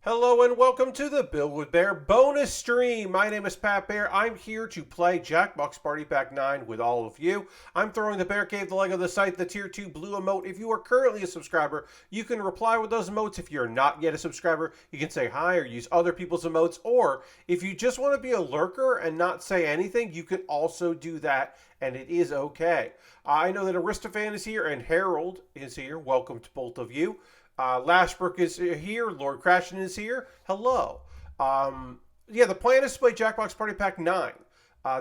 Hello and welcome to the Build with Bear bonus stream. My name is Pat Bear. I'm here to play Jackbox Party Pack 9 with all of you. I'm throwing the Bear Cave, the Lego, the site, the Tier 2 blue emote. If you are currently a subscriber, you can reply with those emotes. If you're not yet a subscriber, you can say hi or use other people's emotes. Or if you just want to be a lurker and not say anything, you can also do that, and it is okay. I know that Aristophan is here and Harold is here. Welcome to both of you. Lashbrook is here. Lord Crashin is here. Hello. Yeah, the plan is to play Jackbox Party Pack 9.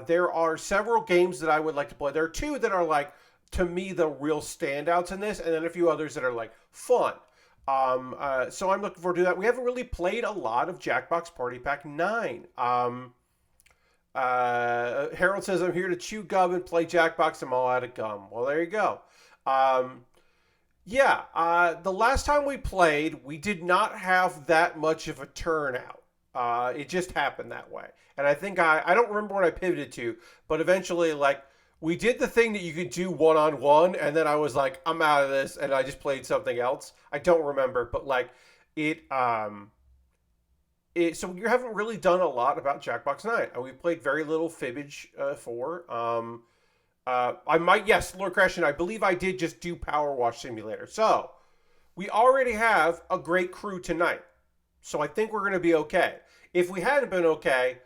There are several games that I would like to play. There are two that are, like, to me, the real standouts in this, and then a few others that are, like, fun. So I'm looking forward to that. We haven't really played a lot of Jackbox Party Pack 9. Harold says, I'm here to chew gum and play Jackbox. I'm all out of gum. Well, there you go. The last time we played, we did not have that much of a turnout. It just happened that way. And I think I don't remember what I pivoted to, but eventually, like, we did the thing that you could do one-on-one, and then I was like, I'm out of this, and I just played something else. I don't remember, but, like, so we haven't really done a lot about Jackbox 9. We played very little Fibbage 4. Yes, Lord Crash, and I believe I did just do Power Wash Simulator. So, we already have a great crew tonight. So I think we're going to be okay. If we hadn't been okay,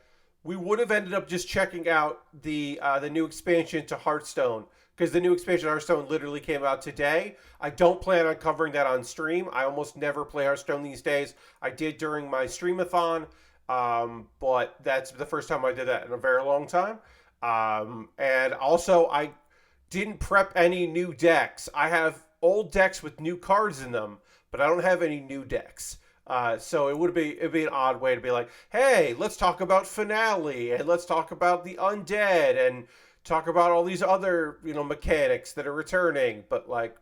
we would have ended up just checking out the new expansion to Hearthstone. Because the new expansion to Hearthstone literally came out today. I don't plan on covering that on stream. I almost never play Hearthstone these days. I did during my streamathon. But that's the first time I did that in a very long time. And also, I didn't prep any new decks. I have old decks with new cards in them, but I don't have any new decks. So it'd be an odd way to be like, hey, let's talk about Finale, and let's talk about the Undead, and talk about all these other, mechanics that are returning. But, like,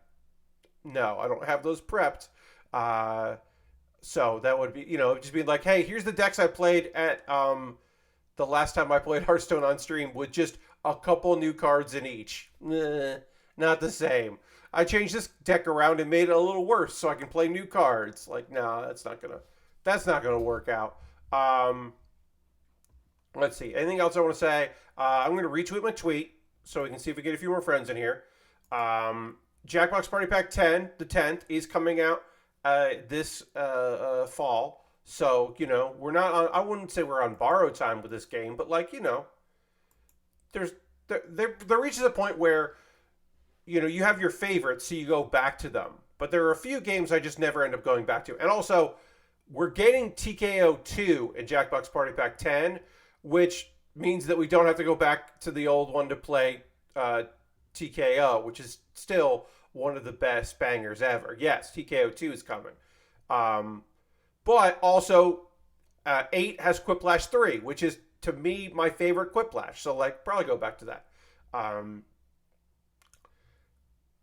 no, I don't have those prepped. So that would be, just being like, hey, here's the decks I played at, the last time I played Hearthstone on stream with just a couple new cards in each. Not the same. I changed this deck around and made it a little worse so I can play new cards. Like, nah, that's not gonna work out. Let's see. Anything else I want to say? I'm gonna retweet my tweet so we can see if we get a few more friends in here. Jackbox Party Pack 10, the 10th, is coming out this fall. So, we're not on, I wouldn't say we're on borrowed time with this game, but, like, there reaches a point where, you have your favorites, so you go back to them. But there are a few games I just never end up going back to. And also, we're getting TKO 2 in Jackbox Party Pack 10, which means that we don't have to go back to the old one to play TKO, which is still one of the best bangers ever. Yes, TKO 2 is coming. But also, 8 has Quiplash 3, which is, to me, my favorite Quiplash. So, like, probably go back to that.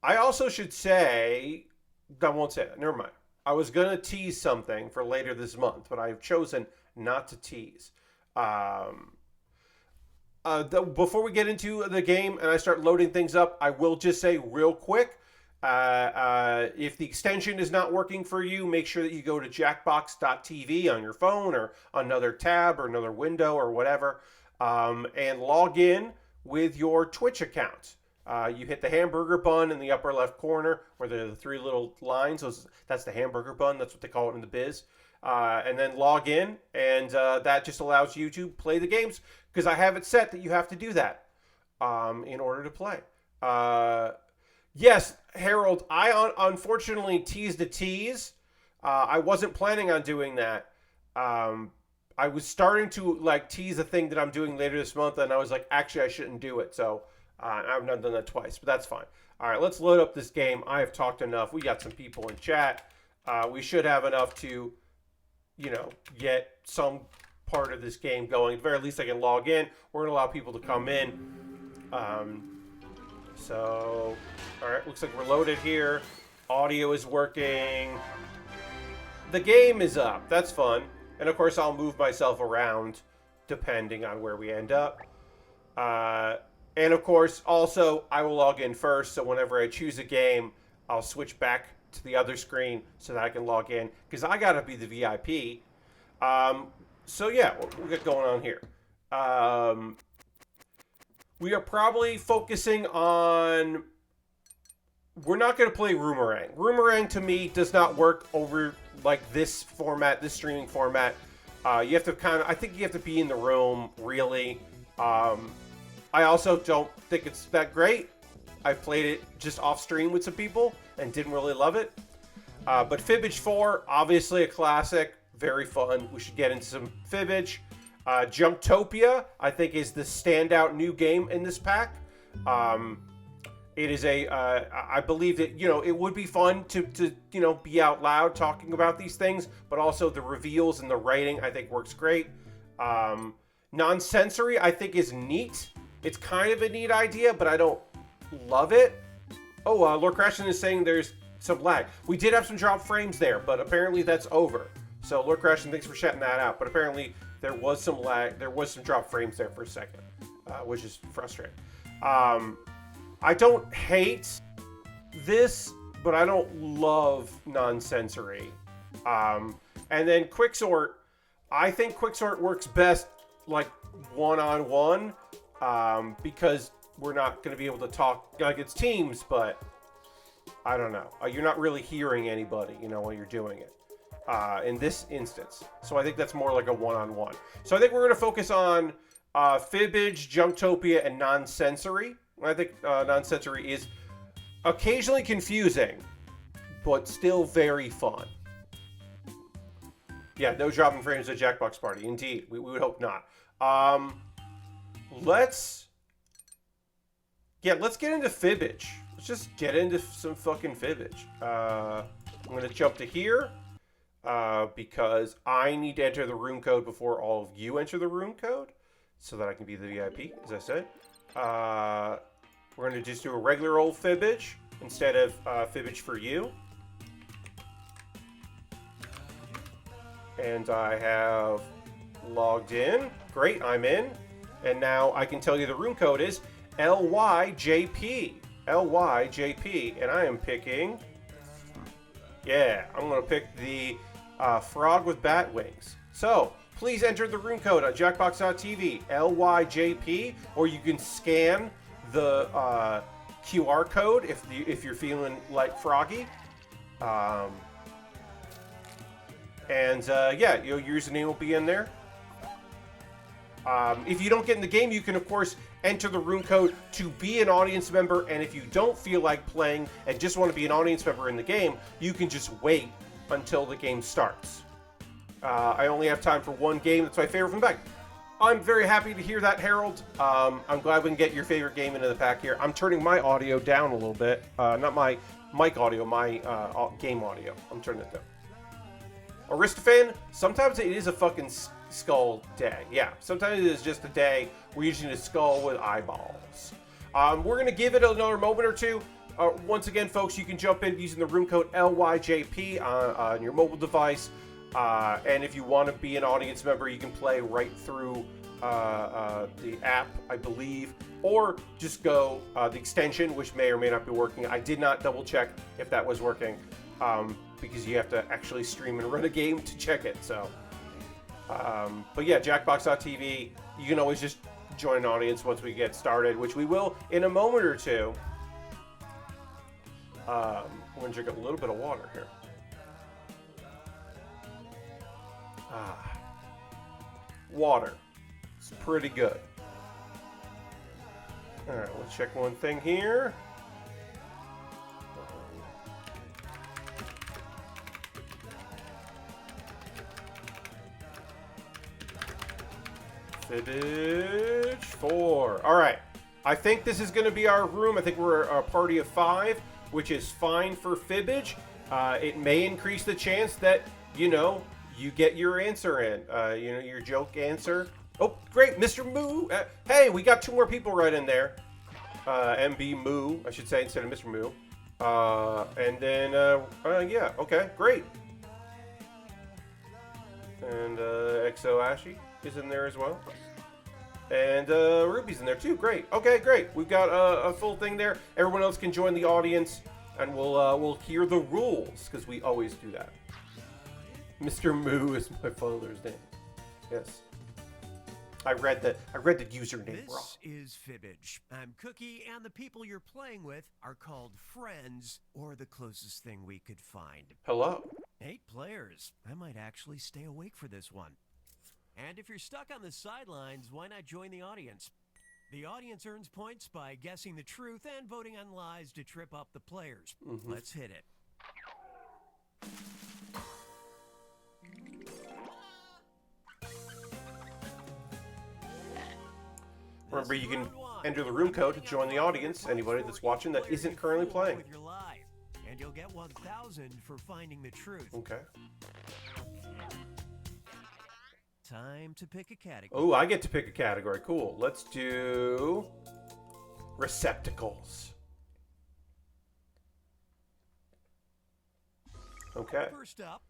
I also should say, I won't say that. Never mind. I was going to tease something for later this month, but I've chosen not to tease. Before we get into the game and I start loading things up, I will just say real quick, if the extension is not working for you, make sure that you go to jackbox.tv on your phone or another tab or another window or whatever, and log in with your Twitch account. You hit the hamburger bun in the upper left corner where there are the three little lines. That's the hamburger bun. That's what they call it in the biz. And then log in, and that just allows you to play the games, because I have it set that you have to do that in order to play. Yes, Harold, I unfortunately teased a tease. I wasn't planning on doing that. I was starting to, like, tease a thing that I'm doing later this month, and I was like, actually, I shouldn't do it. So I've not done that twice, but that's fine. All right, let's load up this game. I have talked enough. We got some people in chat. We should have enough to, get some part of this game going. At the very least, I can log in. We're going to allow people to come in. So, all right, looks like we're loaded here. Audio is working. The game is up. That's fun. And, of course, I'll move myself around depending on where we end up. And, of course, also, I will log in first. So whenever I choose a game, I'll switch back to the other screen so that I can log in. Because I got to be the VIP. So yeah, what we got going on here? We are probably focusing on. We're not going to play Roomerang. Roomerang to me does not work over like this format, this streaming format. You have to I think you have to be in the room, really. I also don't think it's that great. I played it just off stream with some people and didn't really love it. But Fibbage 4, obviously a classic, very fun. We should get into some Fibbage. Junktopia, I think, is the standout new game in this pack. It is I believe that, it would be fun to be out loud talking about these things, but also the reveals and the writing, I think, works great. Non-sensory, I think, is neat. It's kind of a neat idea, but I don't love it. Oh, Lord Crashton is saying there's some lag. We did have some drop frames there, but apparently that's over. So, Lord Crashton, thanks for shutting that out. But apparently there was some lag. There was some drop frames there for a second, which is frustrating. I don't hate this, but I don't love non-sensory. And then Quicksort, I think Quicksort works best like one-on-one, because we're not going to be able to talk, like it's teams, but I don't know. You're not really hearing anybody, while you're doing it in this instance. So I think that's more like a one-on-one. So I think we're going to focus on Fibbage, Junktopia, and non-sensory. I think non-sensory is occasionally confusing, but still very fun. Yeah, no dropping frames at Jackbox Party. Indeed, we would hope not. Let's get into Fibbage. Let's just get into some fucking Fibbage. I'm gonna jump to here because I need to enter the room code before all of you enter the room code, so that I can be the VIP, as I said. We're gonna just do a regular old Fibbage instead of Fibbage for you. And I have logged in. Great, I'm in. And now I can tell you the room code is LYJP. LYJP. And I am picking... Yeah, I'm going to pick the frog with bat wings. So, please enter the room code on jackbox.tv, LYJP, or you can scan the QR code if you're feeling like Froggy. Yeah, your username will be in there. If you don't get in the game, you can, of course, enter the room code to be an audience member. And if you don't feel like playing and just want to be an audience member in the game, you can just wait until the game starts. I only have time for one game. That's my favorite from the pack. I'm very happy to hear that, Harold. I'm glad we can get your favorite game into the pack here. I'm turning my audio down a little bit. Not my mic audio, my game audio. I'm turning it down. Aristophan, sometimes it is a fucking skull day. Yeah, sometimes it is just a day where you're using a skull with eyeballs. We're going to give it another moment or two. Once again, folks, you can jump in using the room code LYJP on your mobile device. And if you want to be an audience member, you can play right through the app, I believe. Or just go the extension, which may or may not be working. I did not double check if that was working. Because you have to actually stream and run a game to check it. So, but yeah, Jackbox.tv, you can always just join an audience once we get started, which we will in a moment or two. I'm going to drink a little bit of water here. Water. It's pretty good. All right, let's check one thing here. Fibbage 4. All right. I think this is going to be our room. I think we're a party of 5, which is fine for Fibbage. It may increase the chance that, you get your answer in. Your joke answer. Oh, great. Mr. Moo. Hey, we got 2 more people right in there. MB Moo, I should say, instead of Mr. Moo. And then, yeah. Okay, great. And XO Ashy is in there as well. And Ruby's in there too. Great. Okay, great. We've got a full thing there. Everyone else can join the audience, and we'll hear the rules, because we always do that. Mr. Moo is my father's name. Yes. I read the username wrong. This is Fibbage. I'm Cookie, and the people you're playing with are called friends, or the closest thing we could find. Hello. 8 players. I might actually stay awake for this one. And if you're stuck on the sidelines, why not join the audience? The audience earns points by guessing the truth and voting on lies to trip up the players. Let's hit it. Remember, you can enter the room code to join the audience. Anybody that's watching that isn't currently playing. With your lie. And you'll get 1,000 for finding the truth. Okay. Time to pick a category. Oh, I get to pick a category. Cool. Let's do receptacles. Okay. First up,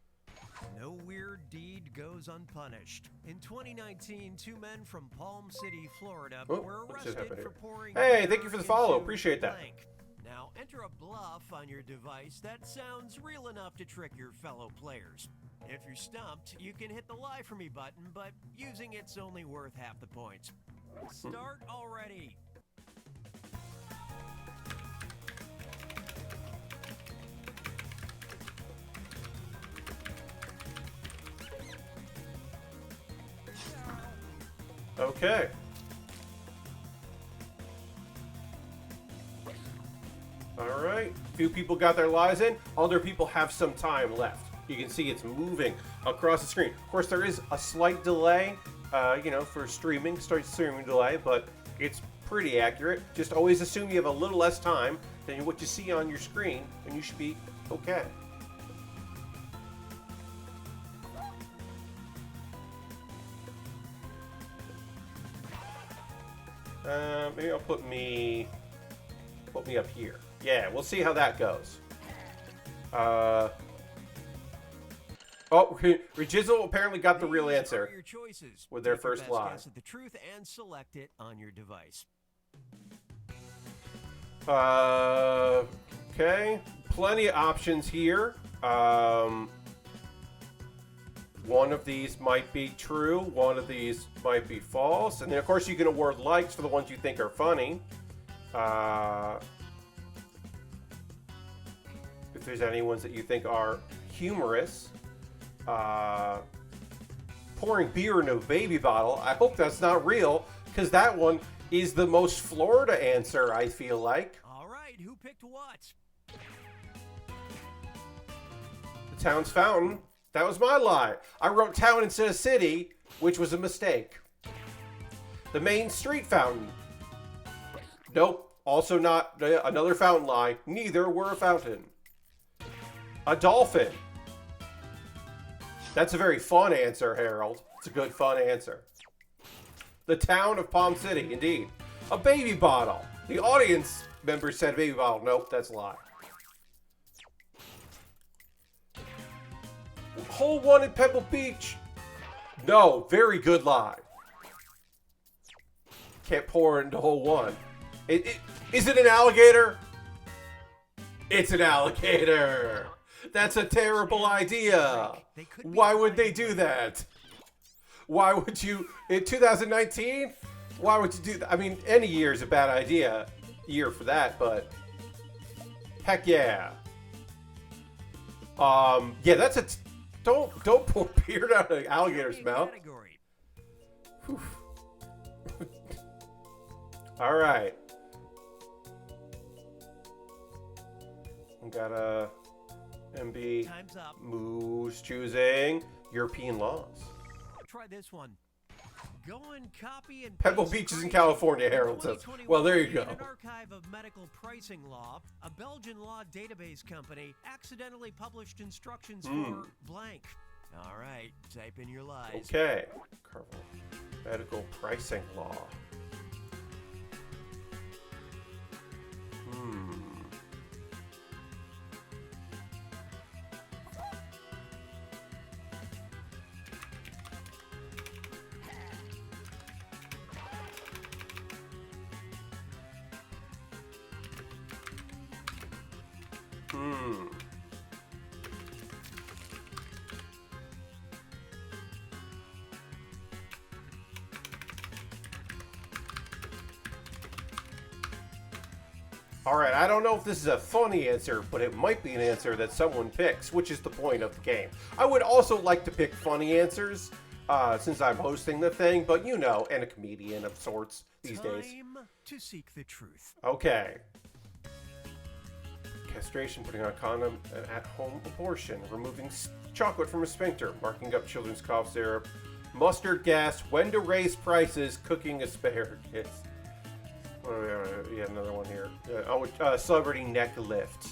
no weird deed goes unpunished. In 2019, 2 men from Palm City, Florida, were arrested for pouring. Hey, thank you for the follow. Appreciate that. Now, enter a bluff on your device that sounds real enough to trick your fellow players. If you're stumped, you can hit the lie for me button, but using it's only worth half the points. Start already. Okay. All right. Few people got their lies in. Other people have some time left. You can see it's moving across the screen. Of course, there is a slight delay, for streaming delay, but it's pretty accurate. Just always assume you have a little less time than what you see on your screen, and you should be okay. Maybe I'll put me up here. Yeah, we'll see how that goes. Regizzle apparently got the real answer with their first lie. Guess at the truth and select it on your device. Okay, plenty of options here. One of these might be true, one of these might be false, and then of course you can award likes for the ones you think are funny. If there's any ones that you think are humorous. Pouring beer into a baby bottle. I hope that's not real, because that one is the most Florida answer, I feel like. All right, who picked what? The town's fountain. That was my lie. I wrote town instead of city, which was a mistake. The main street fountain. Nope. Also not another fountain lie. Neither were a fountain. A dolphin. That's a very fun answer, Harold. It's a good, fun answer. The town of Palm City, indeed. A baby bottle. The audience member said baby bottle. Nope, that's a lie. Hole 1 in Pebble Beach. No, very good lie. Can't pour it into hole 1. Is it an alligator? It's an alligator. That's a terrible idea. Why would they do that? Why would you, in 2019? Why would you do that? I mean, any year is a bad year for that, but heck yeah. Yeah, that's don't pour beer down an alligator's mouth. All right. We got a MB. Time's up. Moo's choosing European laws. Try this one. Go and copy and Pebble Beach is in California, Harold says. Well, there you go. In an archive of medical pricing law, a Belgian law database company accidentally published instructions for blank. All right, type in your lies. Okay. Medical pricing law. Alright, I don't know if this is a funny answer, but it might be an answer that someone picks, which is the point of the game. I would also like to pick funny answers, since I'm hosting the thing, but you know, and a comedian of sorts these days. Time to seek the truth. Okay. Castration, putting on a condom, an at-home abortion, removing chocolate from a sphincter, marking up children's cough syrup, mustard gas, when to raise prices, cooking asparagus. Yeah, another one here. Celebrity neck lift.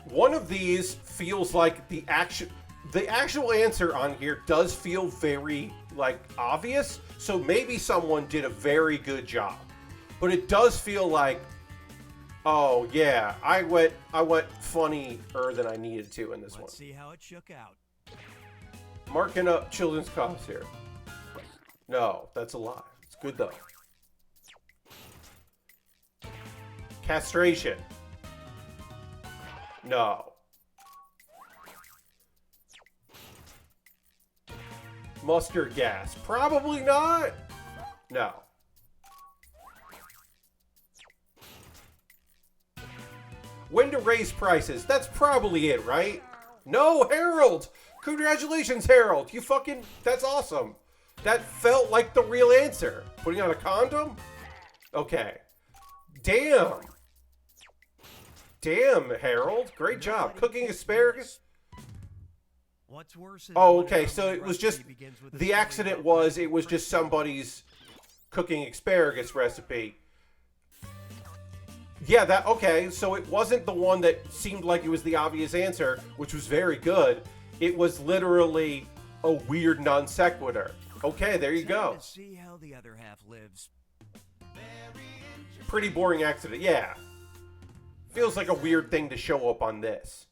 One of these feels like the actual answer on here does feel very like obvious, so maybe someone did a very good job. But it does feel like, oh yeah, I went funnier than I needed to in this one. Let's see how it shook out. Marking up children's coughs here. No, that's a lie. It's good though. Castration. No. Mustard gas. Probably not. No. When to raise prices. That's probably it, right? No, Harold. Congratulations, Harold. You fucking... That's awesome. That felt like the real answer. Putting on a condom? Okay. Damn. Damn, Harold. Great job. Cooking asparagus? What's worse is Oh, okay. So it was just... The accident was it was just somebody's cooking asparagus recipe. Yeah, that... Okay, so it wasn't the one that seemed like it was the obvious answer, which was very good. It was literally a weird non sequitur. Okay, there you go. See how the other half lives. Pretty boring accident. Yeah. Feels like a weird thing to show up on this.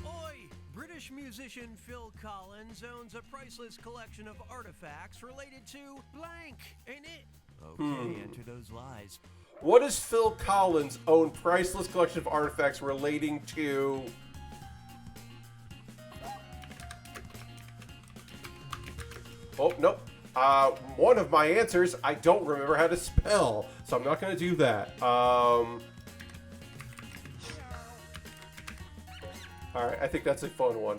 Oi! British musician Phil Collins owns a priceless collection of artifacts related to blank, ain't it? Okay, enter those lies. What does Phil Collins own priceless collection of artifacts relating to? Oh, nope. One of my answers, I don't remember how to spell, so I'm not going to do that. Alright, I think that's a fun one.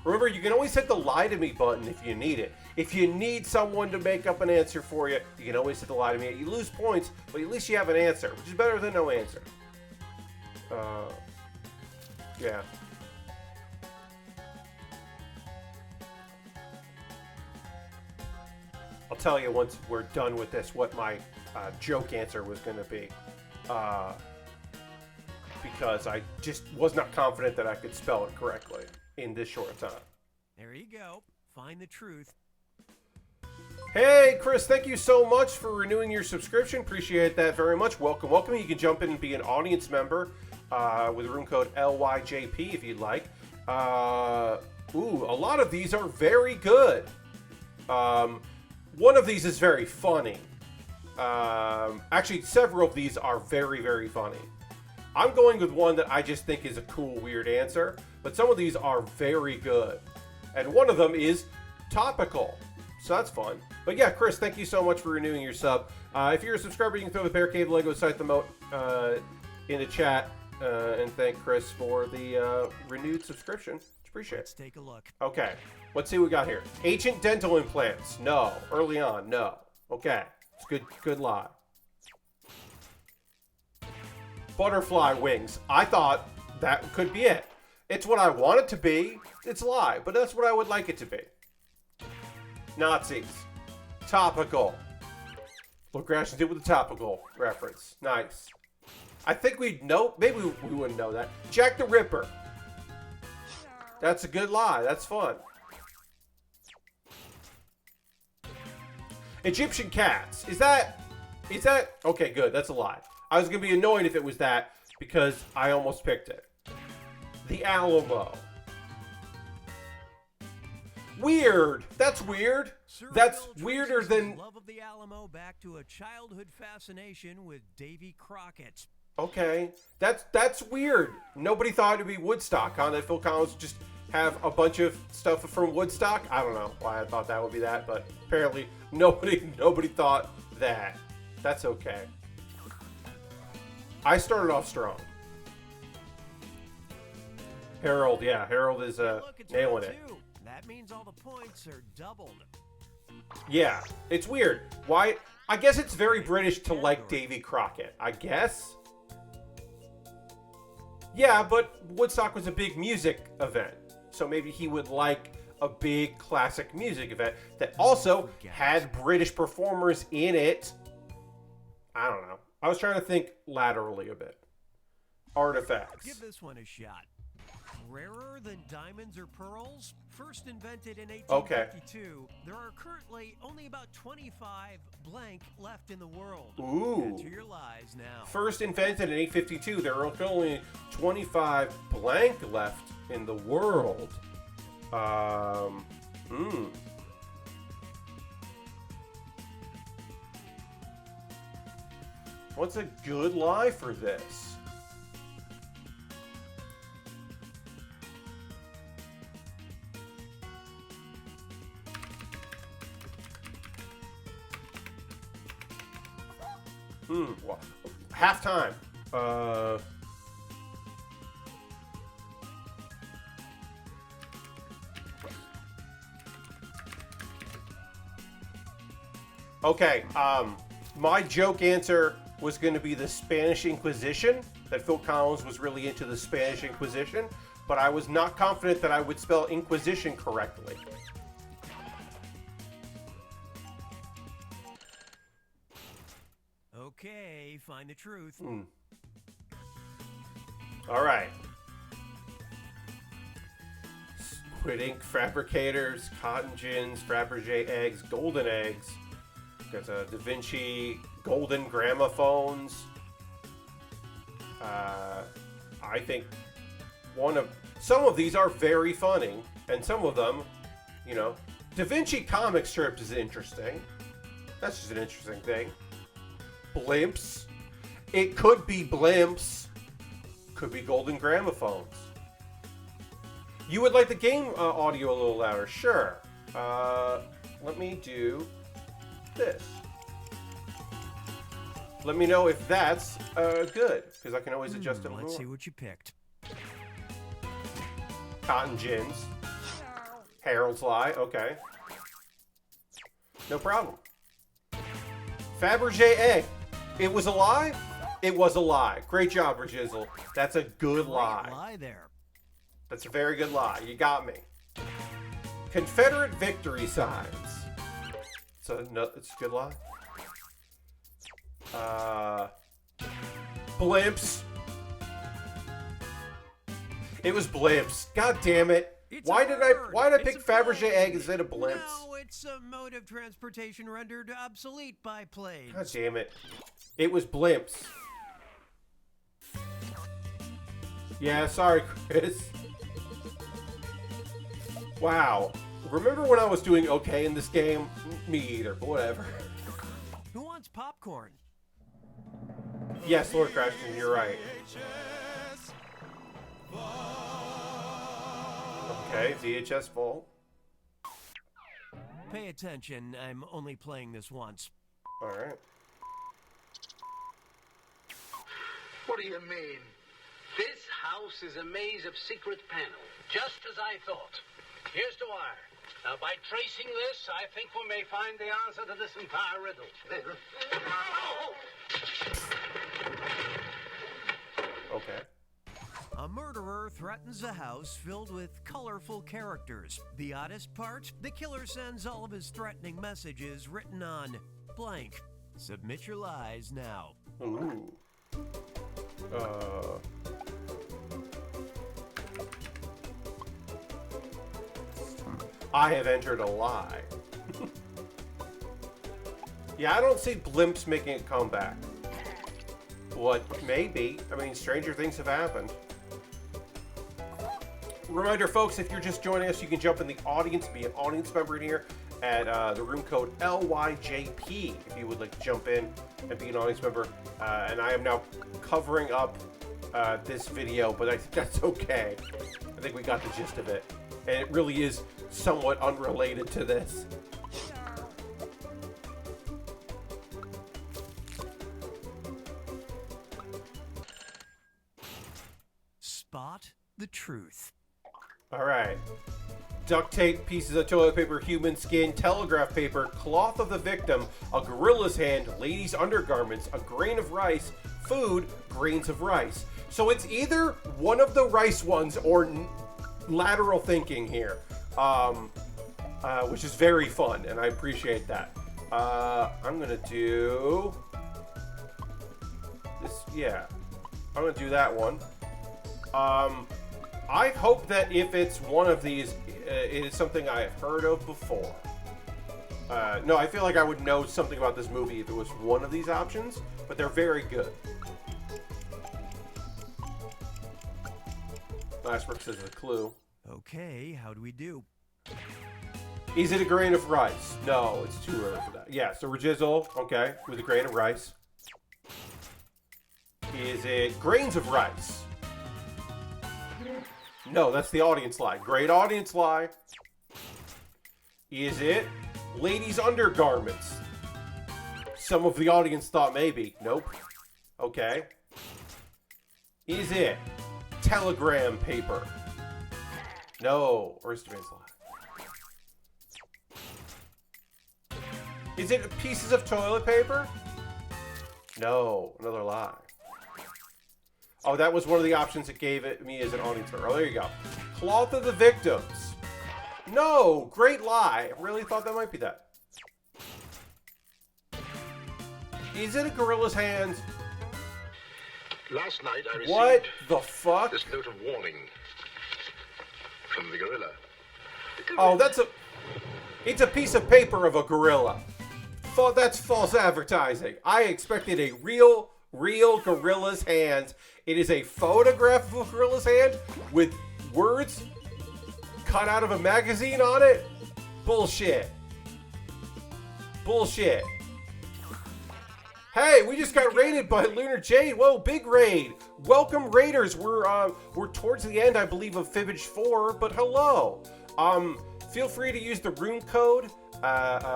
Remember, you can always hit the lie to me button if you need it. If you need someone to make up an answer for you, you can always hit the lie to me. You lose points, but at least you have an answer, which is better than no answer. Yeah. I'll tell you once we're done with this what my joke answer was going to be. Because I just was not confident that I could spell it correctly in this short time. There you go. Find the truth. Hey, Chris, thank you so much for renewing your subscription. Appreciate that very much. Welcome, welcome. You can jump in and be an audience member with room code LYJP if you'd like. A lot of these are very good. One of these is very funny. Actually, several of these are very, very funny. I'm going with one that I just think is a cool, weird answer, but some of these are very good. And one of them is topical. So that's fun. But yeah, Chris, thank you so much for renewing your sub. If you're a subscriber, you can throw the Bear Cave Lego Site emote in the chat and thank Chris for the renewed subscription. Appreciate it. Let's take a look. Okay, let's see what we got here. Ancient dental implants. No. Early on, no. Okay, it's good lie. Butterfly wings. I thought that could be it. It's what I want it to be. It's a lie, but that's what I would like it to be. Nazis. Topical. Look, Rations did with the topical reference. Nice. I think we'd know. Maybe we wouldn't know that. Jack the Ripper. That's a good lie. That's fun. Egyptian cats. Is that... Okay, good. That's a lie. I was going to be annoyed if it was that because I almost picked it. The Alamo. Weird. That's weird. That's weirder than... Love of the Alamo back to a childhood fascination with Davy Crockett. Okay. That's weird. Nobody thought it'd be Woodstock, huh? That Phil Collins would just have a bunch of stuff from Woodstock. I don't know why I thought that would be that, but apparently nobody thought that. That's okay. I started off strong. Harold is Look, it's nailing round it. 2. That means all the points are doubled. Yeah, it's weird. Why? I guess it's very British to like Davy Crockett. I guess. Yeah, but Woodstock was a big music event, so maybe he would like a big classic music event that also had British performers in it. I don't know. I was trying to think laterally a bit. Artifacts. Give this one a shot. Rarer than diamonds or pearls? First invented in 1852, there are currently only about 25 blank left in the world. Ooh. Enter your lies now. First invented in 852, there are only 25 blank left in the world. What's a good lie for this? Well, halftime. Okay, my joke answer was going to be the Spanish Inquisition, that Phil Collins was really into the Spanish Inquisition, but I was not confident that I would spell Inquisition correctly. Okay, find the truth. All right. Squid ink fabricators, cotton gins, Fabergé eggs, golden eggs. Got Da Vinci golden gramophones. I think some of these are very funny, and some of them, Da Vinci comic strips is interesting. That's just an interesting thing. Blimps. It could be blimps. Could be golden gramophones. You would like the game audio a little louder? Sure. Let me do this. Let me know if that's good, because I can always adjust it a little Let's more. see what you picked. Cotton gins. Harold's lie. Okay. No problem. Fabergé egg. It was a lie? It was a lie. Great job, Rajizzle. That's a good lie. Great lie there. That's a very good lie. You got me. Confederate victory signs. It's a good lie. Blimps. It was blimps. God damn it. Why did I pick Fabergé egg instead of blimps? No, it's a mode of transportation rendered obsolete by planes. God damn it. It was blimps. Yeah, sorry, Chris. Wow. Remember when I was doing okay in this game? Me either, but whatever. Who wants popcorn? Yes, Lord Crashton, you're right. Okay, VHS Vault. Pay attention, I'm only playing this once. Alright. What do you mean? This house is a maze of secret panels, just as I thought. Here's the wire. Now, by tracing this, I think we may find the answer to this entire riddle. Okay. A murderer threatens a house filled with colorful characters. The oddest part? The killer sends all of his threatening messages written on blank. Submit your lies now. Ooh. I have entered a lie. Yeah, I don't see blimps making a comeback. What? Maybe. I mean, stranger things have happened. Reminder, folks, if you're just joining us, you can jump in the audience, be an audience member in here, at the room code LYJP if you would like to jump in and be an audience member. And I am now covering up this video, but I think that's okay. I think we got the gist of it. And it really is somewhat unrelated to this. Spot the truth. All right. Duct tape, pieces of toilet paper, human skin, telegraph paper, cloth of the victim, a gorilla's hand, ladies' undergarments, a grain of rice, food, grains of rice. So it's either one of the rice ones or lateral thinking here, which is very fun, and I appreciate that. I'm going to do this. Yeah, I'm going to do that one. I hope that if it's one of these, it is something I have heard of before. No, I feel like I would know something about this movie if it was one of these options, but they're very good. Last work says a clue. Okay, how do we do? Is it a grain of rice? No, it's too early for that. Yeah, so Rajizzle, okay, with a grain of rice. Is it grains of rice? No, that's the audience lie. Great audience lie. Is it ladies' undergarments? Some of the audience thought maybe. Nope. Okay. Is it telegram paper? No. Aristoteles lie. Is it pieces of toilet paper? No. Another lie. Oh, that was one of the options that gave it me as an audience member. Oh, there you go. Cloth of the victims. No, great lie. I really thought that might be that. Is it a gorilla's hands? Last night I received What the fuck? this note of warning from the gorilla. Oh, it's a piece of paper of a gorilla. That's false advertising. I expected a real gorilla's hands. It is a photograph of a gorilla's hand with words cut out of a magazine on it. Bullshit. Bullshit. Hey, we just got raided by Lunar Jade. Whoa, big raid. Welcome, raiders. We're towards the end, I believe, of Fibbage 4, but hello. Feel free to use the room code,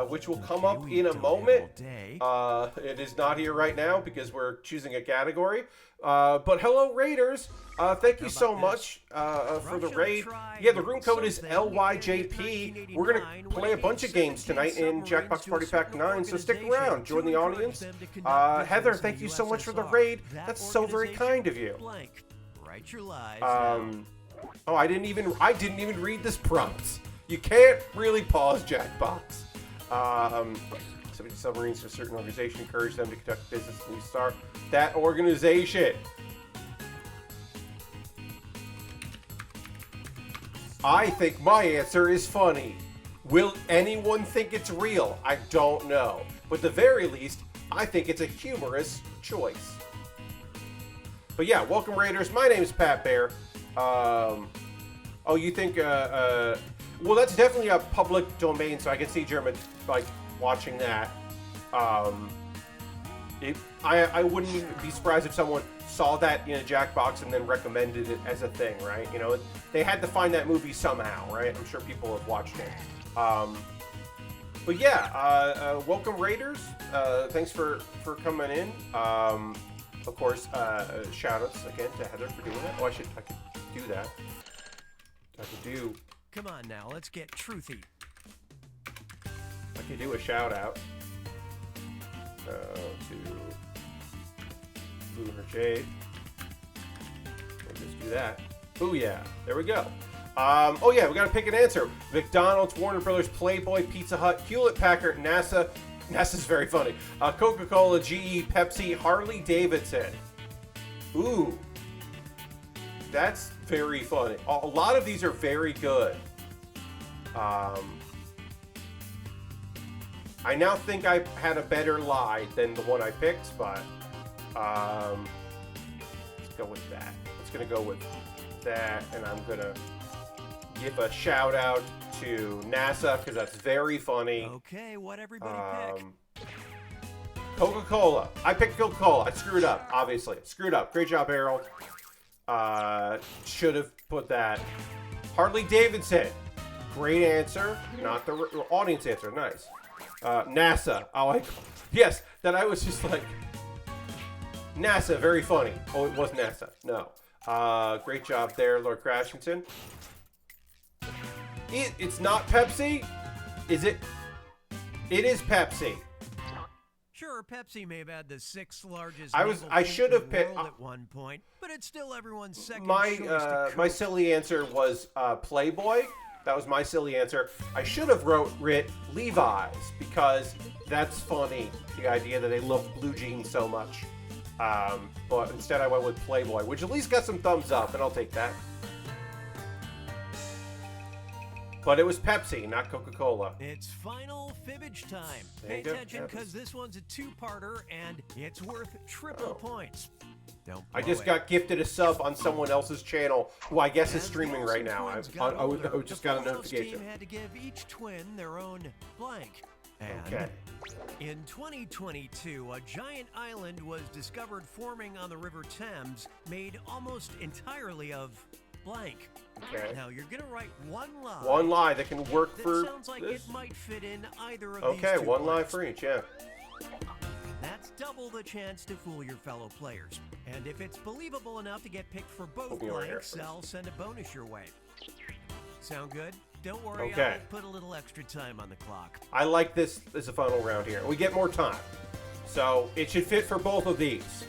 which will come up in a moment. It is not here right now because we're choosing a category. But hello, raiders. Thank you so much for the raid. Yeah, the room code is LYJP. We're going to play a bunch of games tonight in Jackbox Party Pack 9, so stick around. Join the audience. Heather, thank you so much for the raid. That's so very kind of you. Oh, I didn't even read this prompt. You can't really pause Jackbox. Submarines to a certain organization, encourage them to conduct business and you start that organization. I think my answer is funny. Will anyone think it's real? I don't know. But at the very least, I think it's a humorous choice. But yeah, welcome Raiders. My name is Pat Bear. Oh, you think, well, that's definitely a public domain, so I can see Jeremy, like, watching that. I wouldn't even be surprised if someone saw that in a Jackbox and then recommended it as a thing, right? You know, they had to find that movie somehow, right? I'm sure people have watched it. But yeah, welcome Raiders. Thanks for coming in. Of course, shout-outs again to Heather for doing that. Oh, I could do that. I could do... Come on now, let's get truthy. I could do a shout-out to Lunar Jade. We'll just do that. Oh yeah, there we go. Oh yeah, we gotta pick an answer. McDonald's, Warner Brothers, Playboy, Pizza Hut, Hewlett-Packard, NASA. NASA's very funny. Coca-Cola, GE, Pepsi, Harley Davidson. Ooh. That's very funny. A lot of these are very good. I now think I had a better lie than the one I picked, but let's go with that. Let's gonna go with that, and I'm gonna give a shout out to NASA because that's very funny. Okay, what everybody pick? Coca-Cola. I picked Coca-Cola. I screwed up, obviously. Screwed up. Great job, Harold. Should have put that. Harley Davidson. Great answer. Not the audience answer. Nice. NASA. Oh, yes. That I was just like... NASA. Very funny. Oh, it was NASA. No. Great job there, Lord Crashington. It's not Pepsi? Is it? It is Pepsi. Sure, Pepsi may have had the 6th largest. I should have picked at one point, but it's still everyone's second my choice to my Coke. silly answer was Playboy. That was my silly answer. I should have writ Levi's because that's funny. The idea that they love blue jeans so much. But instead I went with Playboy, which at least got some thumbs up, and I'll take that. But it was Pepsi, not Coca-Cola. It's final fibbage time. There Pay you go. attention because this one's a two-parter and it's worth triple points. Don't I blow just it. got gifted a sub on someone else's channel, who I guess is As streaming the right Olsen now. I twins got older, just the got a Follows notification. team had to give each twin their own blank. And Okay. in 2022, a giant island was discovered forming on the River Thames, made almost entirely of blank. Okay. Now you're gonna write one lie. One lie that can work That for sounds like this. it might fit in either of Okay, these two one lie blanks. for each, yeah. That's double the chance to fool your fellow players. And if it's believable enough to get picked for both Hope you were here blanks, first. I'll send a bonus your way. Sound good? Don't worry, Okay. I'll put a little extra time on the clock. I like this as a final round here. We get more time. So it should fit for both of these.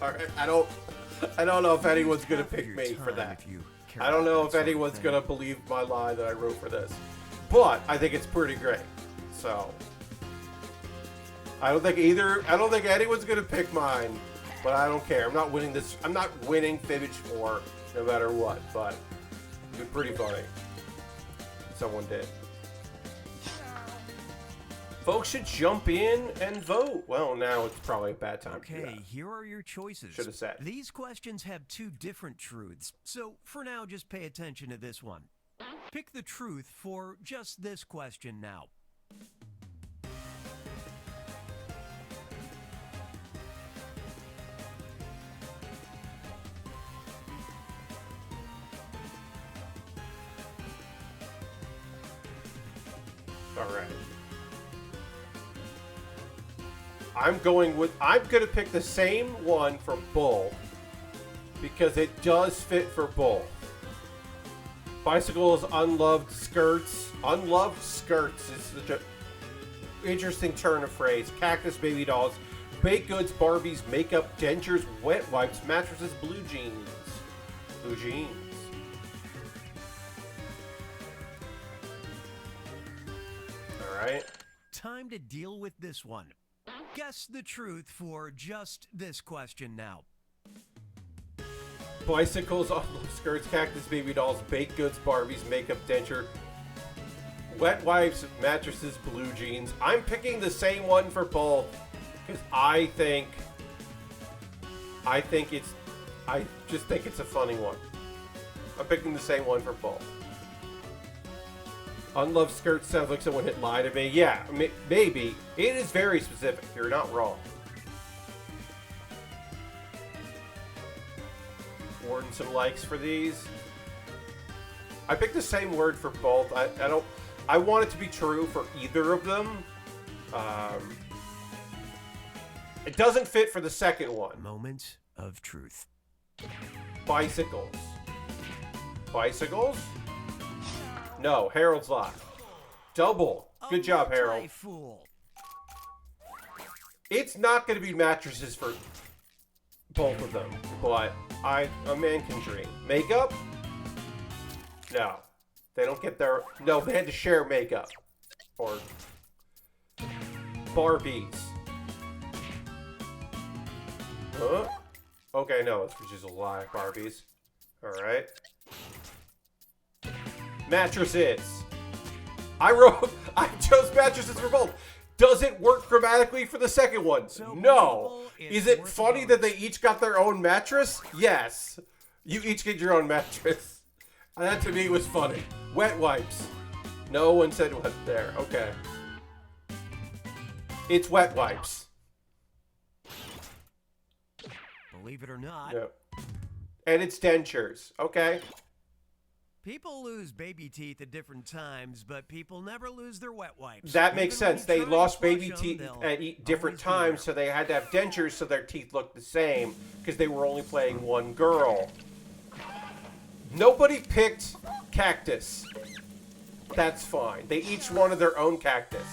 All right, I don't know if anyone's gonna Half of pick your me for time that. if you care I don't about know that if sort of anyone's thing. gonna believe my lie that I wrote for this, but I think it's pretty great. So I don't think anyone's gonna pick mine, but I don't care. I'm not winning this. I'm not winning Fibbage 4 no matter what. But it'd be pretty funny. Someone did. Folks should jump in and vote. Well, now it's probably a bad time. to do Okay, that. here are your choices. Should have said. These questions have two different truths, so for now, just pay attention to this one. Pick the truth for just this question now. All right. I'm gonna pick the same one for both because it does fit for both. Bicycles, unloved skirts. Unloved skirts is such a interesting turn of phrase. Cactus, baby dolls, baked goods, Barbies, makeup, dentures, wet wipes, mattresses, blue jeans. Blue jeans. All right. Time to deal with this one. Guess the truth for just this question now. Bicycles, unloved skirts, cactus, baby dolls, baked goods, Barbies, makeup, denture, wet wipes, mattresses, blue jeans. I'm picking the same one for both because I just think it's a funny one. I'm picking the same one for both. Unloved skirts sounds like someone hit lie to me. Yeah, maybe. It is very specific. You're not wrong. Awarding some likes for these. I picked the same word for both. I want it to be true for either of them. It doesn't fit for the second one. Moment of truth. Bicycles. Bicycles? No, Harold's lie. Double. Good job, Harold. Fool. It's not going to be mattresses for both of them, but a man can dream. Makeup? No. They don't get their... No, they had to share makeup. or Barbies. Huh? Okay, no, it's just a lie. Barbies. Alright. Mattresses. I chose mattresses for both. Does it work grammatically for the second one? So No. people, Is it's it worth funny a that they each got their own mattress? Yes. You each get your own mattress. That to me was funny. Wet wipes. No one said what there. Okay. It's wet wipes. Believe it or not, Yep. And it's dentures. Okay. people lose baby teeth at different times, but people never lose their wet wipes. That makes Even when sense. you They try to lost flush baby them, teeth they'll at different always be times, so there. they had to have dentures so their teeth looked the same because they were only playing one girl. Nobody picked cactus. That's fine. They each wanted their own cactus.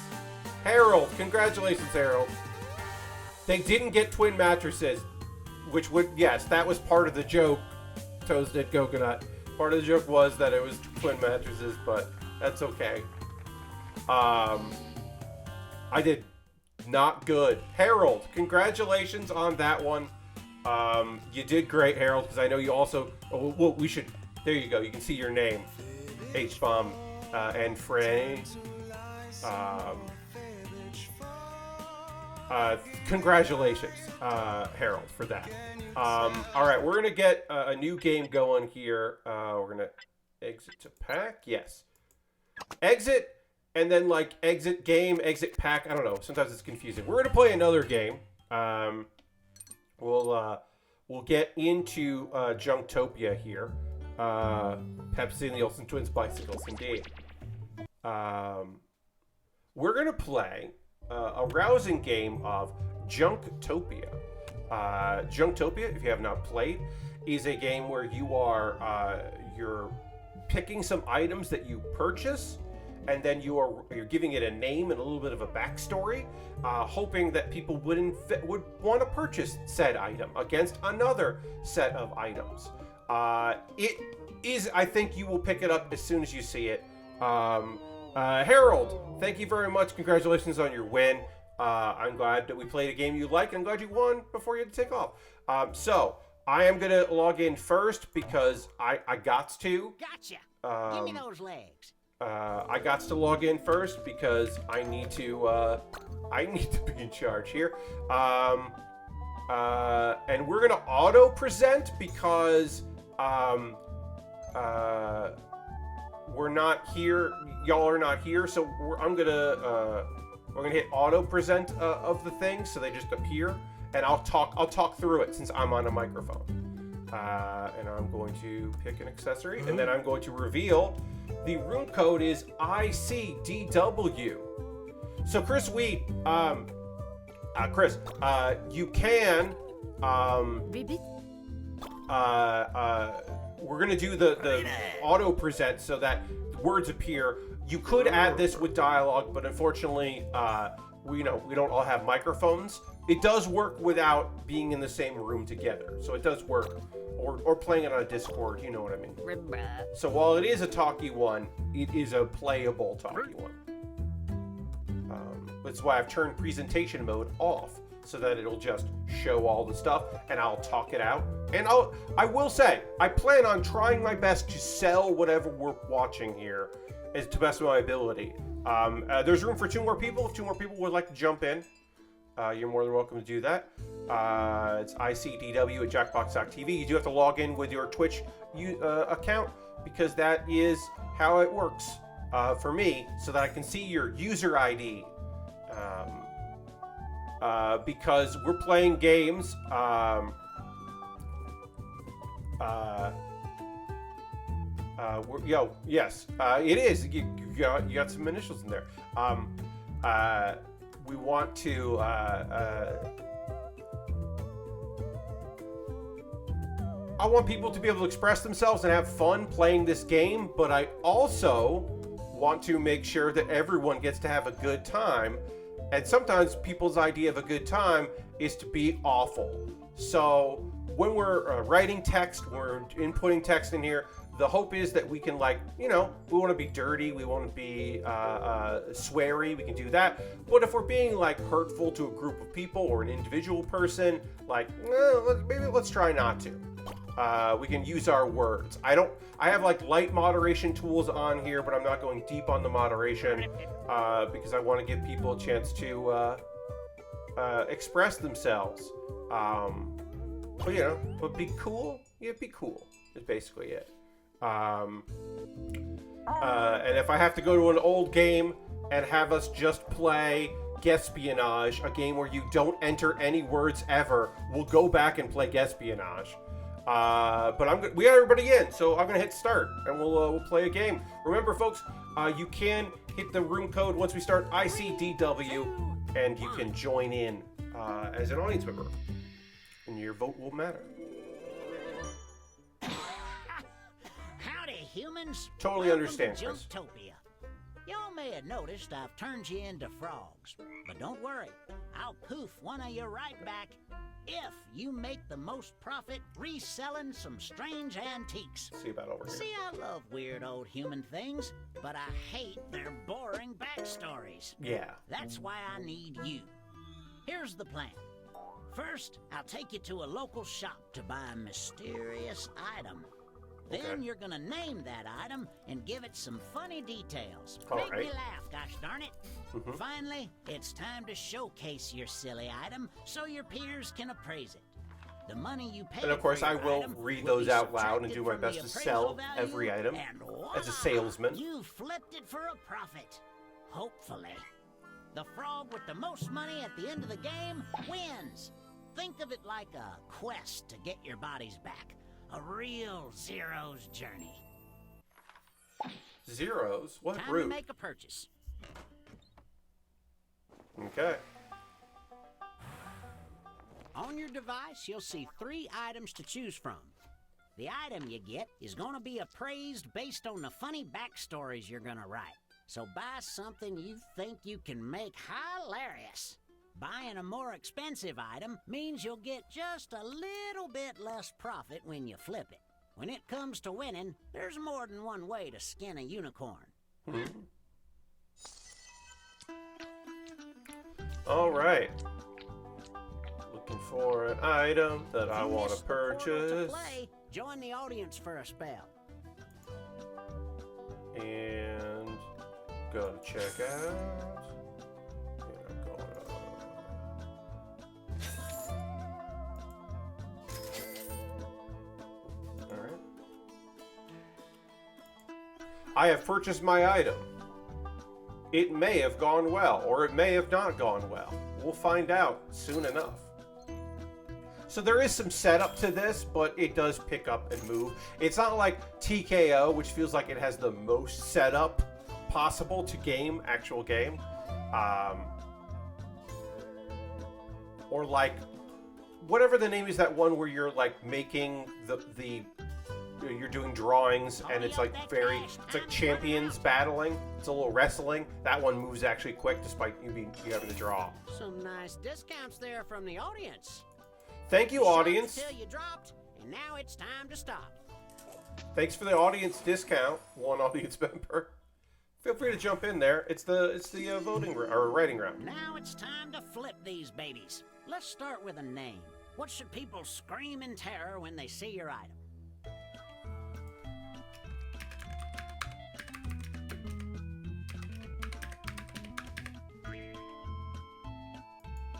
Harold, congratulations, Harold. They didn't get twin mattresses, which would, yes, that was part of the joke. Toasted coconut. Part of the joke was that it was twin mattresses, but that's okay. I did not good. Harold, congratulations on that one. You did great, Harold, because I know you also. Oh, well, we should. There you go. You can see your name, H-bomb and Frey. Congratulations, Harold, for that. All right, we're gonna get a new game going here. We're gonna exit to pack. Yes, exit, and then like exit game, exit pack. I don't know. Sometimes it's confusing. We're gonna play another game. We'll get into Junktopia here. Pepsi and the Olsen Twins bicycles, indeed. We're gonna play a rousing game of Junktopia. Junktopia, if you have not played, is a game where you are you're picking some items that you purchase, and then you're giving it a name and a little bit of a backstory, hoping that people would want to purchase said item against another set of items. It is, I think you will pick it up as soon as you see it. Harold, thank you very much. Congratulations on your win. I'm glad that we played a game you like. I'm glad you won before you had to take off. So I am going to log in first because I got to. Gotcha. Give me those legs. I got to log in first because I need to be in charge here. And we're going to auto present because we're not here. Y'all are not here, so we're gonna hit auto present of the things, so they just appear, and I'll talk through it since I'm on a microphone. And I'm going to pick an accessory, and then I'm going to reveal the room code is ICDW. So Chris Weed, Chris, you can we're gonna do the auto present so that words appear. You could add this with dialogue, but unfortunately, we don't all have microphones. It does work without being in the same room together, so it does work, or playing it on a Discord. You know what I mean. So while it is a talky one, it is a playable talky one. That's why I've turned presentation mode off, so that it'll just show all the stuff, and I'll talk it out. And I will say, I plan on trying my best to sell whatever we're watching here as to the best of my ability. There's room for 2 more people. If 2 more people would like to jump in, you're more than welcome to do that. It's ICDW at Jackbox.tv. You do have to log in with your Twitch account, because that is how it works for me, so that I can see your user ID. Because we're playing games. Yes, it is. You got some initials in there. We want to. I want people to be able to express themselves and have fun playing this game, but I also want to make sure that everyone gets to have a good time. And sometimes people's idea of a good time is to be awful. So when we're writing text, we're inputting text in here, the hope is that we can, like, you know, we want to be dirty, we want to be sweary, we can do that. But if we're being, like, hurtful to a group of people or an individual person, like, maybe let's try not to. We can use our words. I have, like, light moderation tools on here, but I'm not going deep on the moderation because I want to give people a chance to express themselves. But, you know, but be cool. Yeah, be cool is basically it. And if I have to go to an old game and have us just play Guespionage, a game where you don't enter any words ever, we'll go back and play Guespionage. But we got everybody in, so I'm gonna hit start and we'll play a game. Remember, folks, you can hit the room code once we start ICDW, and you can join in as an audience member, and your vote will matter. Howdy, humans. Totally Welcome understand, to Chris. Jumptopia. Y'all may have noticed I've turned you into frogs, but don't worry, I'll poof one of you right back if you make the most profit reselling some strange antiques. See about over here. See, I love weird old human things, but I hate their boring backstories. Yeah. That's why I need you. Here's the plan. First, I'll take you to a local shop to buy a mysterious item. Then Okay. you're gonna name that item and give it some funny details. All Make me right. laugh, gosh darn it. Mhm. Finally, it's time to showcase your silly item so your peers can appraise it. The money you pay And of course, for I your will item read will those be out loud and subtracted do my from the best to appraisal sell value, every item and as a voila, salesman. You flipped it for a profit. Hopefully. The frog with the most money at the end of the game wins. Think of it like a quest to get your bodies back. A real Zero's journey. Zeros? What Time to rude. make a purchase. Okay. On your device, you'll see 3 items to choose from. The item you get is going to be appraised based on the funny backstories you're going to write. So buy something you think you can make hilarious. Buying a more expensive item means you'll get just a little bit less profit when you flip it. When it comes to winning, there's more than one way to skin a unicorn. All right. Looking for an item that I If you want to missed the portal purchase. play, join the audience for a spell. And go to check out. And I'm going All right. I have purchased my item. It may have gone well, or it may have not gone well. We'll find out soon enough. So there is some setup to this, but it does pick up and move. It's not like TKO, which feels like it has the most setup possible to actual game. Or like, whatever the name is, that one where you're like making you're doing drawings and it's like it's like champions battling. It's a little wrestling. That one moves actually quick despite you having to draw. Some nice discounts there from the audience. Thank you, audience. Till you dropped, and now it's time to stop. Thanks for the audience discount, one audience member. Feel free to jump in there. It's the voting or writing round. Now it's time to flip these babies. Let's start with a name. What should people scream in terror when they see your item?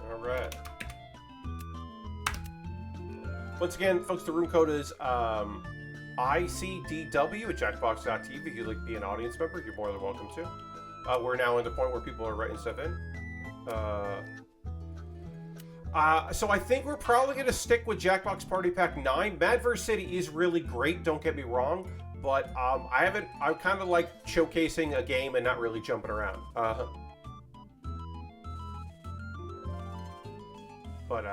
All right. Once again, folks, the room code is ICDW at Jackbox.tv. If you'd like to be an audience member, you're more than welcome to. We're now at the point where people are writing stuff in. So I think we're probably going to stick with Jackbox Party Pack 9. Mad vs. City is really great, don't get me wrong, but I'm kind of like showcasing a game and not really jumping around. But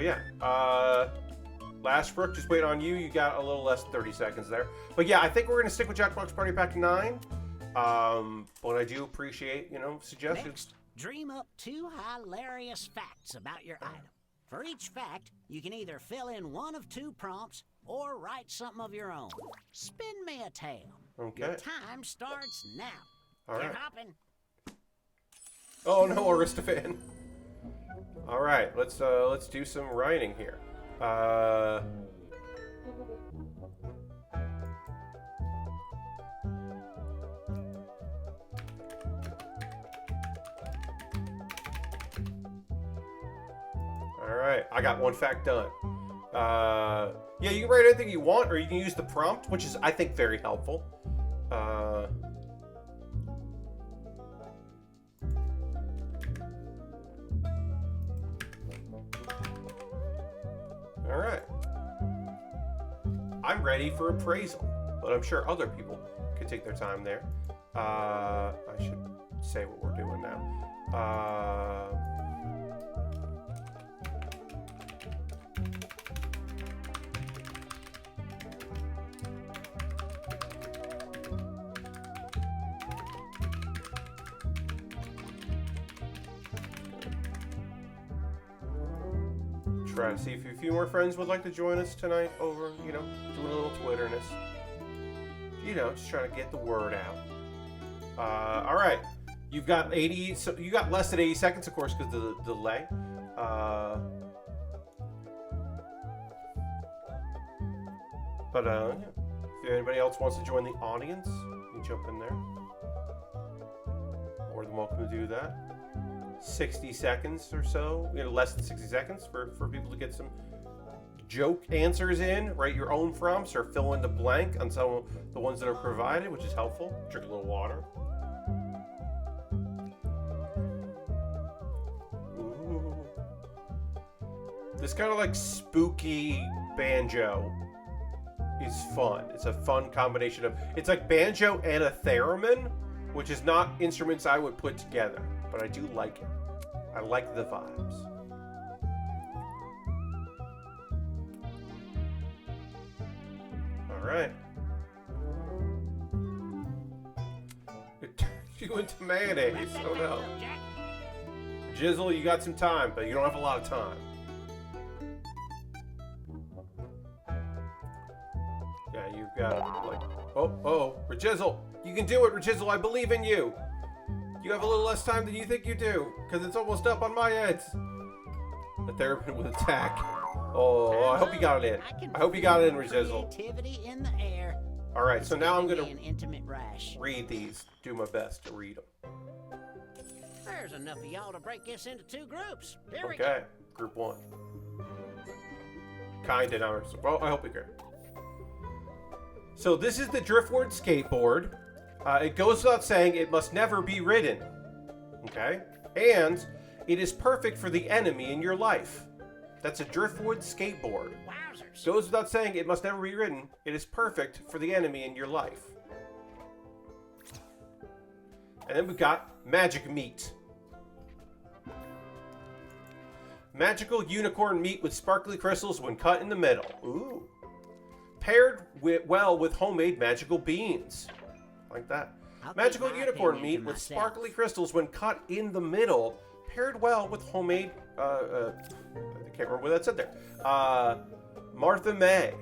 yeah, Last Brook, just wait on you. You got a little less than 30 seconds there. But yeah, I think we're going to stick with Jackbox Party Pack 9. But I do appreciate, suggestions. Next, dream up 2 hilarious facts about your item. For each fact, you can either fill in one of 2 prompts or write something of your own. Spin me a tale. Okay. Your time starts now. All You're right. hopping. Oh no, Aristophan. All right, let's do some writing here. All right, I got one fact done. Yeah, you can write anything you want, or you can use the prompt, which is, I think, very helpful. All right. I'm ready for appraisal, but I'm sure other people could take their time there. I should say what we're doing now. Try to see if a few more friends would like to join us tonight over, doing a little Twitterness. Just trying to get the word out. All right. You've got 80, so you got less than 80 seconds, of course, because of the delay. Yeah. If anybody else wants to join the audience, you can jump in there. More than welcome to do that. 60 seconds or so, less than 60 seconds for people to get some joke answers in, write your own prompts, or fill in the blank on some of the ones that are provided, which is helpful. Drink a little water. Ooh. This kind of like spooky banjo is fun. It's a fun combination of, it's like banjo and a theremin, which is not instruments I would put together, but I do like it. I like the vibes. All right. It turned you into mayonnaise. Oh no. Jizzle, you got some time, but you don't have a lot of time. Yeah, you've got like, Rajizzle, you can do it, Rajizzle. I believe in you. You have a little less time than you think you do, because it's almost up on my end. The theremin will attack. Oh, I hope you got it in. I hope you got it in, Rajizzle. Creativity in the air. All right, so now I'm Giving gonna me an intimate rash. read these. Do my best to read them. There's enough of y'all to break this into two groups. Here we go. Okay, group one. Kind and ours. Well, I hope you agree. So this is the Driftwood skateboard. It goes without saying it must never be ridden. Okay? And it is perfect for the enemy in your life. That's a Driftwood skateboard. Wowzers. Goes without saying it must never be ridden. It is perfect for the enemy in your life. And then we've got Magic Meat. Magical unicorn meat with sparkly crystals when cut in the middle. Ooh. Paired well with homemade magical beans. Like that. I'll Magical keep my unicorn opinion meat to with myself. sparkly crystals when cut in the middle. Paired well with homemade, I can't remember what that said there. Martha May.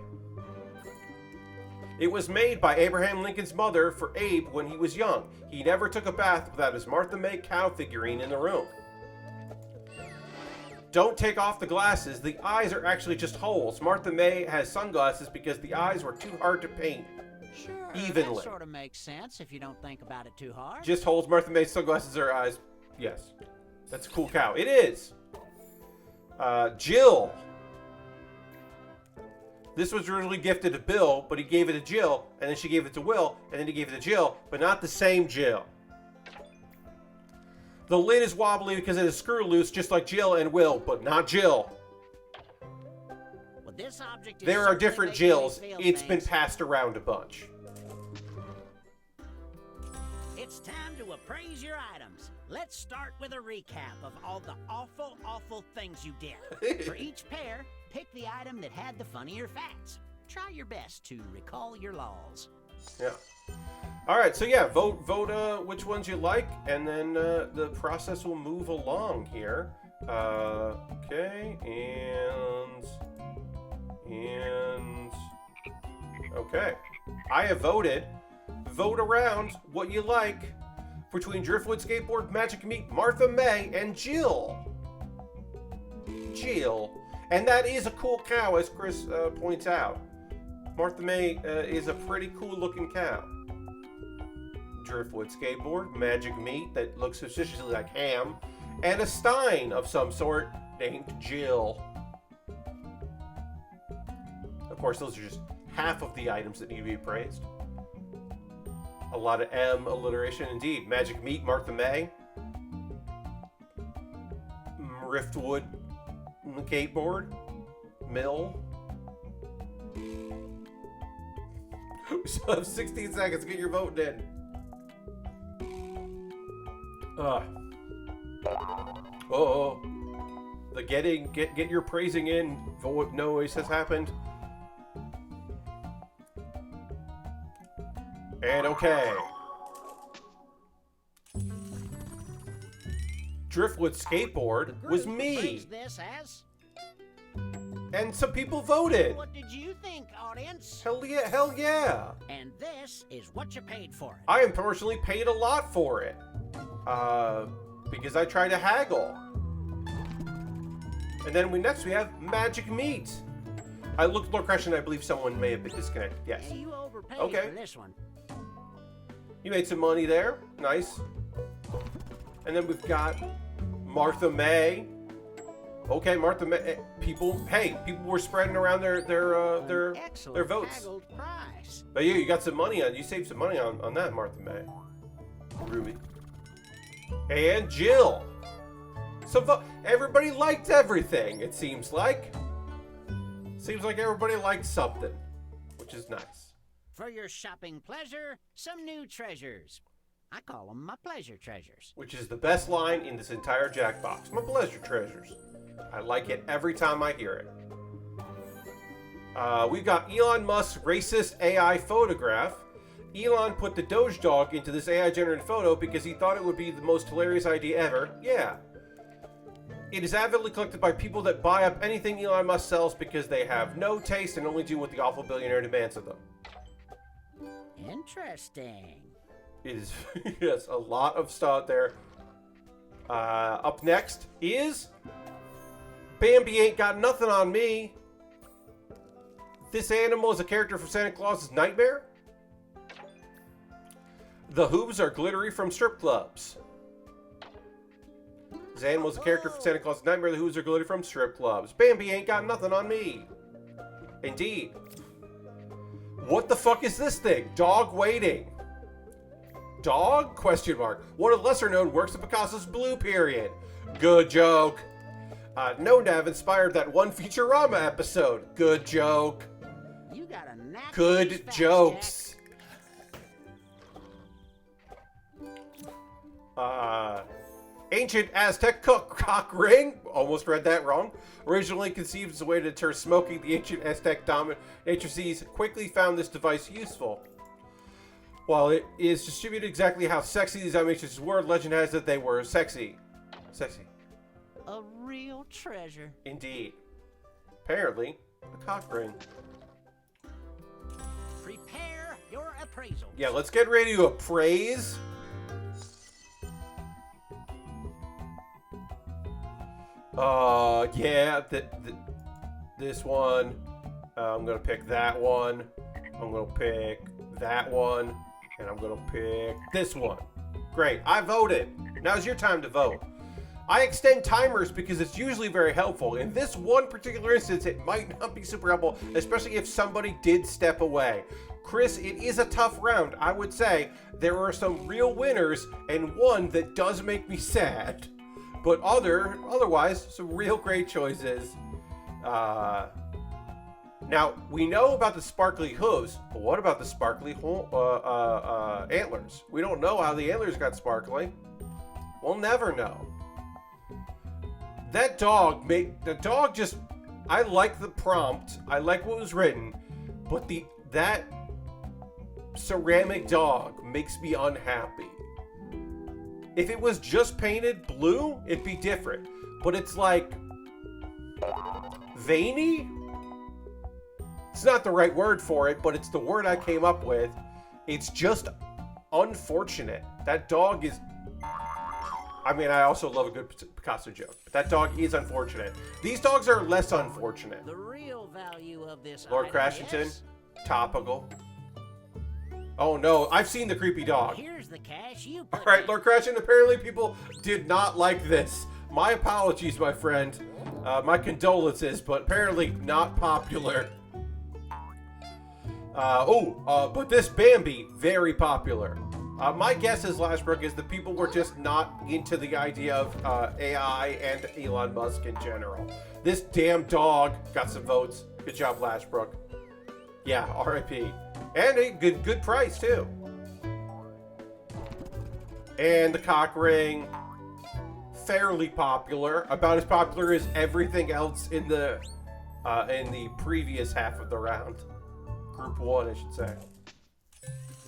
It was made by Abraham Lincoln's mother for Abe when he was young. He never took a bath without his Martha May cow figurine in the room. Don't take off the glasses. The eyes are actually just holes. Martha May has sunglasses because the eyes were too hard to paint. Sure, Evenly. that sort of makes sense if you don't think about it too hard. Just holes. Martha May's sunglasses are eyes. Yes. That's a cool cow. It is. Jill. This was originally gifted to Bill, but he gave it to Jill, and then she gave it to Will, and then he gave it to Jill, but not the same Jill. The lid is wobbly because it is screw loose, just like Jill and Will, but not Jill. Well, this object is There are certainly different making me Jills. feel It's been things. passed around a bunch. It's time to appraise your items. Let's start with a recap of all the awful, awful things you did. For each pair, pick the item that had the funnier facts. Try your best to recall your laws. Yeah. All right. So yeah, vote which ones you like, and then the process will move along here. Okay, and Okay. I have voted. Vote around what you like between Driftwood Skateboard, Magic Meat, Martha May, and Jill. Jill. And that is a cool cow, as Chris points out. Martha May is a pretty cool looking cow. Driftwood Skateboard, Magic Meat that looks suspiciously like ham, and a Stein of some sort named Jill. Of course, those are just half of the items that need to be praised. A lot of M alliteration indeed. Magic Meat, Martha May. Riftwood Skateboard. Mill. We still have 16 seconds. Get your vote in. Oh. The get your praising in vote noise has happened. And okay. Driftwood Skateboard was me. Praise this as? And some people voted. What did you think, audience? Hell yeah, hell yeah. And this is what you paid for it. I am personally paid a lot for it. Because I tried to haggle. And then next we have Magic Meat. I looked Lord Crash and I believe someone may have been disconnected. Yes. Yeah, you overpaid Okay. for this one. You made some money there. Nice. And then we've got Martha May. Okay, Martha May. People were spreading around their Excellent votes. haggled price. But you got some money on. You saved some money on that, Martha May. Ruby. And Jill. Everybody liked everything. It seems like. Seems like everybody liked something, which is nice. For your shopping pleasure, some new treasures. I call them my pleasure treasures. Which is the best line in this entire Jackbox. My pleasure treasures. I like it every time I hear it. We've got Elon Musk's racist AI photograph. Elon put the Doge dog into this AI-generated photo because he thought it would be the most hilarious idea ever. Yeah. It is avidly collected by people that buy up anything Elon Musk sells because they have no taste and only do what the awful billionaire demands of them. Interesting. It is, yes, a lot of stuff there. Up next is Bambi Ain't Got Nothing on Me. This animal is a character from Santa Claus's Nightmare. The hooves are glittery from strip clubs. This animal is a character from Santa Claus's Nightmare. The hooves are glittery from strip clubs. Bambi ain't got nothing on me. Indeed. What the fuck is this thing? Dog waiting. Dog? Question mark. One of the lesser known works of Picasso's Blue Period. Good joke. No Nav inspired that one Futurama episode. Good joke. You got a knack for Good these facts, jokes. Ancient Aztec cock ring. Almost read that wrong. Originally conceived as a way to deter smoking, the ancient Aztec dominatrices quickly found this device useful. While it is distributed exactly how sexy these dominatrices were, legend has it they were sexy. Sexy. A real treasure. Indeed. Apparently, a cock ring. Prepare your appraisal. Yeah, let's get ready to appraise. Yeah, this one. I'm gonna pick that one. I'm gonna pick that one. And I'm gonna pick this one. Great, I voted. Now's your time to vote. I extend timers because it's usually very helpful. In this one particular instance, it might not be super helpful, especially if somebody did step away. Chris, it is a tough round. I would say there are some real winners and one that does make me sad. But otherwise, some real great choices. Now, we know about the sparkly hooves, but what about the sparkly antlers? We don't know how the antlers got sparkly. We'll never know. That dog, I like the prompt, I like what was written, but that ceramic dog makes me unhappy. If it was just painted blue, it'd be different. But it's like veiny? It's not the right word for it, but it's the word I came up with. It's just unfortunate. That dog is... I mean, I also love a good Picasso joke, but that dog is unfortunate. These dogs are less unfortunate. The real value of this Lord item Crashington, is... topical. Oh no, I've seen the creepy dog. Here's the cash you put Alright, in. Lord Crashington, apparently people did not like this. My apologies, my friend. My condolences, but apparently not popular. But this Bambi, very popular. My guess is, Lashbrook, is that people were just not into the idea of AI and Elon Musk in general. This damn dog got some votes. Good job, Lashbrook. Yeah, RIP. And a good price, too. And the cock ring, fairly popular. About as popular as everything else in the previous half of the round. Group 1, I should say.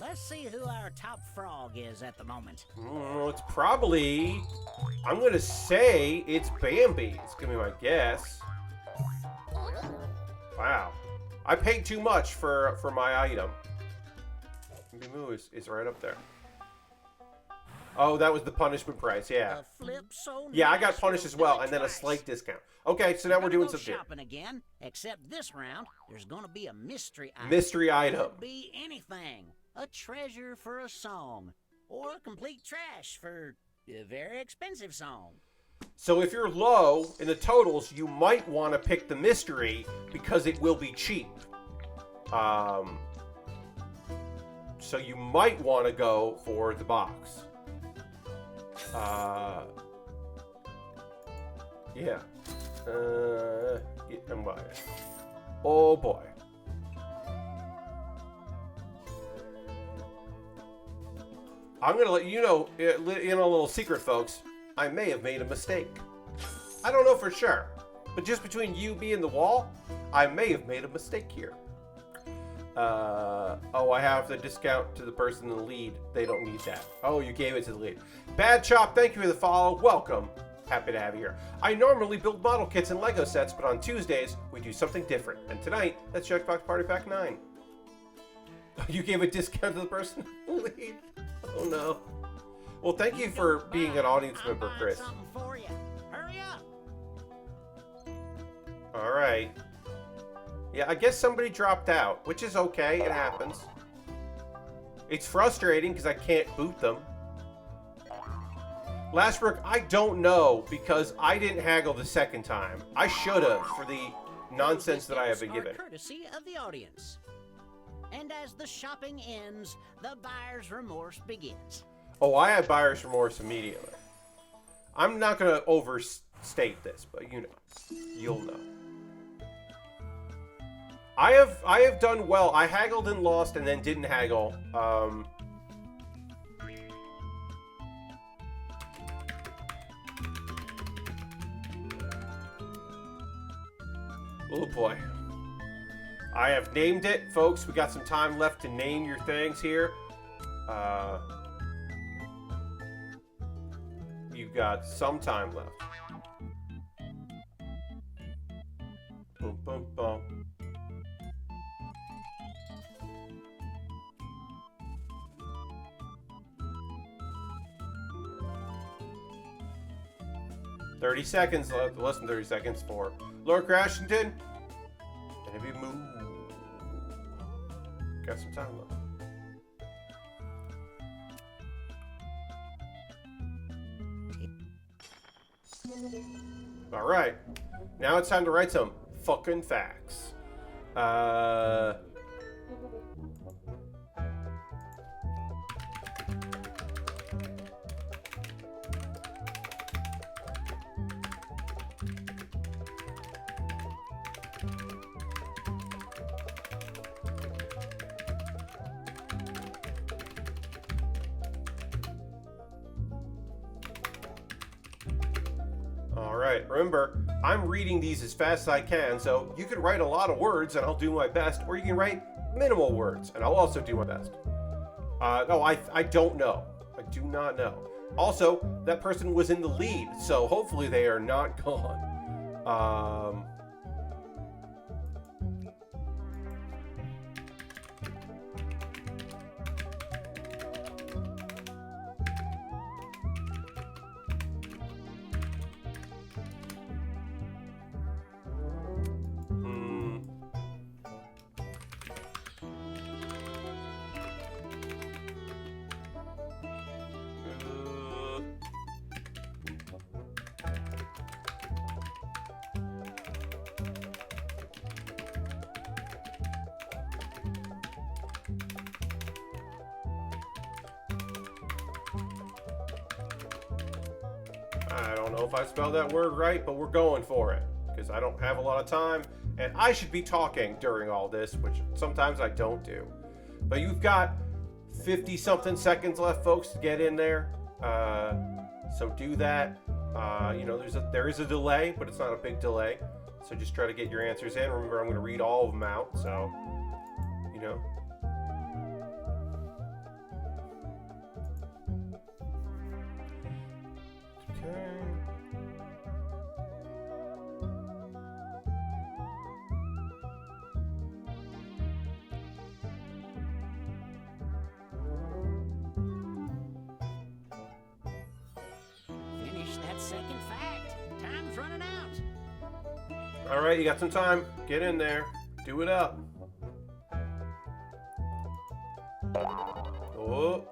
Let's see who our top frog is at the moment. It's probably... I'm going to say it's Bambi. It's going to be my guess. Wow. I paid too much for my item. Moo is right up there. Oh, that was the punishment price, yeah. A flip so Yeah, I got nice punished you'll as well, do it and then a twice. slight discount. Okay, so now we're doing Go something. shopping again, except this round, there's gonna be a mystery item. Mystery item. Could be anything. A treasure for a song, or complete trash for a very expensive song. So if you're low in the totals, you might want to pick the mystery because it will be cheap. So you might want to go for the box. Yeah. And buy it. Oh boy. I'm gonna let you know in a little secret, folks. I may have made a mistake. I don't know for sure, but just between you, me, and the wall, I may have made a mistake here. Oh, I have the discount to the person in the lead. They don't need that. Oh, you gave it to the lead. Bad Chop, thank you for the follow. Welcome. Happy to have you here. I normally build model kits and Lego sets, but on Tuesdays, we do something different. And tonight, that's Jackbox Party Pack 9. You gave a discount to the person in the lead? Oh, no. Well, thank you for being an audience member, Chris. Something for you. Hurry up. All right. Yeah, I guess somebody dropped out, which is okay. It happens. It's frustrating because I can't boot them. Lashbrook, I don't know because I didn't haggle the second time. I should have for the nonsense that I have been given. Courtesy of the audience. And as the shopping ends, the buyer's remorse begins. Oh, I have buyer's remorse immediately. I'm not going to overstate this, but you know. You'll know. I have done well. I haggled and lost and then didn't haggle. Oh boy. I have named it, folks. We got some time left to name your things here. You've got some time left. Boom, boom, boom. $30 left, less than 30 seconds for Lord Crashington. And if you move, got some time left. All right, now it's time to write some fucking facts. Alright, remember, I'm reading these as fast as I can, so you can write a lot of words and I'll do my best, or you can write minimal words and I'll also do my best. No, I don't know. I do not know. Also, that person was in the lead, so hopefully they are not gone. know if I spelled that word right, but we're going for it. Because I don't have a lot of time. And I should be talking during all this, which sometimes I don't do. But you've got 50-something seconds left, folks, to get in there. So do that. You know, there is a delay, but it's not a big delay. So just try to get your answers in. Remember, I'm going to read all of them out. So, you know. Okay. Finish that second fact. Time's running out. All right, you got some time. Get in there. Do it up. Oh.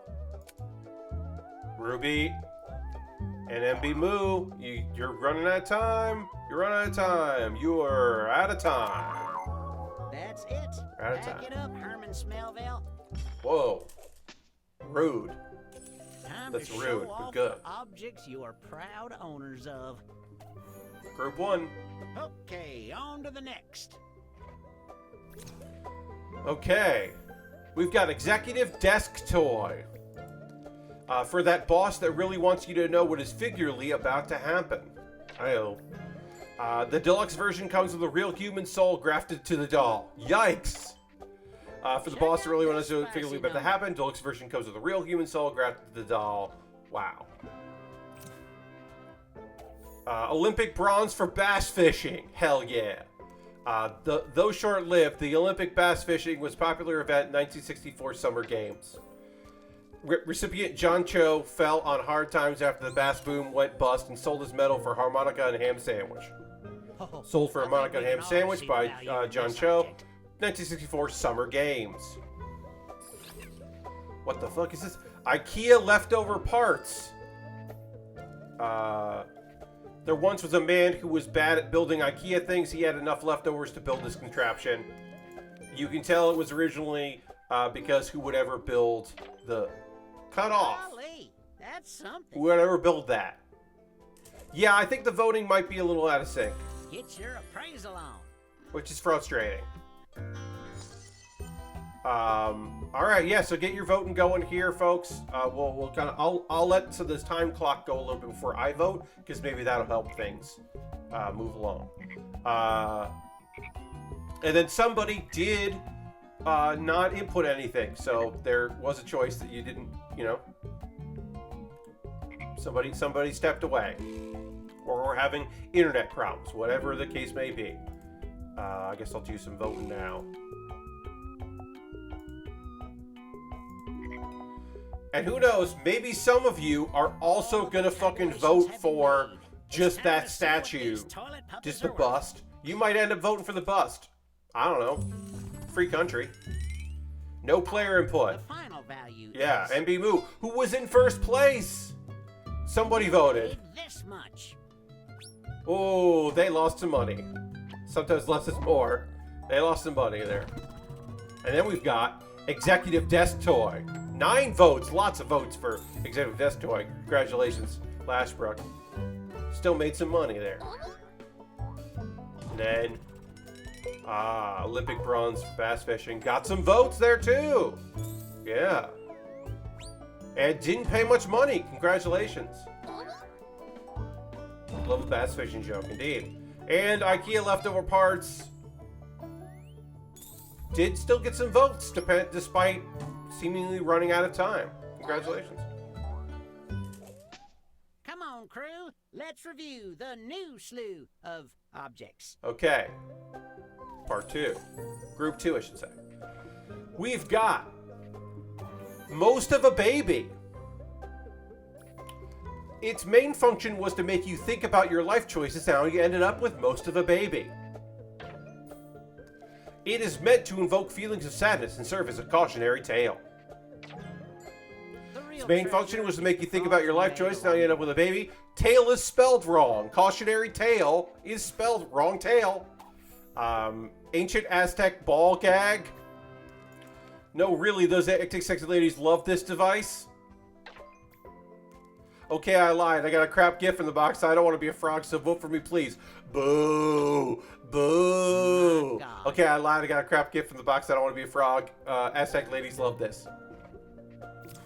Ruby and MB Moo, you're running out of time. You're running out of time. You are out of time. That's it. Out of Back time. it up, Herman Smellville. Whoa. Rude. Time That's to rude, show but off good. the objects you are proud owners of. Group 1. Okay, on to the next. Okay. We've got Executive Desk Toy. For that boss that really wants you to know what is figuratively about to happen. The deluxe version comes with a real human soul grafted to the doll. Yikes! For the boss that really wants to know what figuratively about to happen, deluxe version comes with a real human soul grafted to the doll. Wow. Olympic bronze for bass fishing. Hell yeah. Though short-lived, the Olympic bass fishing was a popular event in 1964 Summer Games. Recipient John Cho fell on hard times after the bass boom went bust and sold his medal for harmonica and ham sandwich. Sold for harmonica and ham sandwich by John Cho, 1964 Summer Games. What the fuck is this? IKEA leftover parts. There once was a man who was bad at building IKEA things. He had enough leftovers to build this contraption. You can tell it was originally because who would ever build the cutoff? Golly, that's something. Who would ever build that? Yeah, I think the voting might be a little out of sync, Get your appraisal on. which is frustrating. All right, yeah. So get your voting going here, folks. We'll kind of. I'll let this time clock go a little bit before I vote, because maybe that'll help things move along. And then somebody did not input anything, so there was a choice that you didn't. You know, somebody stepped away, or we're having internet problems, whatever the case may be. I guess I'll do some voting now. And who knows, maybe some of you are also gonna fucking vote for just that statue, just the bust. You might end up voting for the bust. I don't know. Free country. No player The input. final value Yeah, is MB Moo, who was in first place. Somebody voted. this much. Oh, they lost some money. Sometimes less is more. They lost some money there. And then we've got Executive Desk Toy. 9 votes. Lots of votes for Executive Desk Toy. Congratulations, Lashbrook. Still made some money there. And then, Olympic bronze for bass fishing. Got some votes there too. Yeah. And didn't pay much money. Congratulations. Love a bass fishing joke, indeed. And IKEA leftover parts did still get some votes, despite seemingly running out of time. Congratulations. Come on, crew. Let's review the new slew of objects. Okay. Part 2. Group 2, I should say. We've got Most of a Baby. Its main function was to make you think about your life choices, and how you ended up with most of a baby. It is meant to invoke feelings of sadness and serve as a cautionary tale. Its main function was to make you think about your life choices, and how you end up with a baby. Tale is spelled wrong. Cautionary tale is spelled wrong. Tale. Ancient Aztec ball gag. No, really, those sexy ladies love this device. Okay, I lied. I got a crap gift in the box. I don't want to be a frog, so vote for me, please. Boo! Boo! God. Okay, I lied. I got a crap gift in the box. I don't want to be a frog. Aztec ladies love this.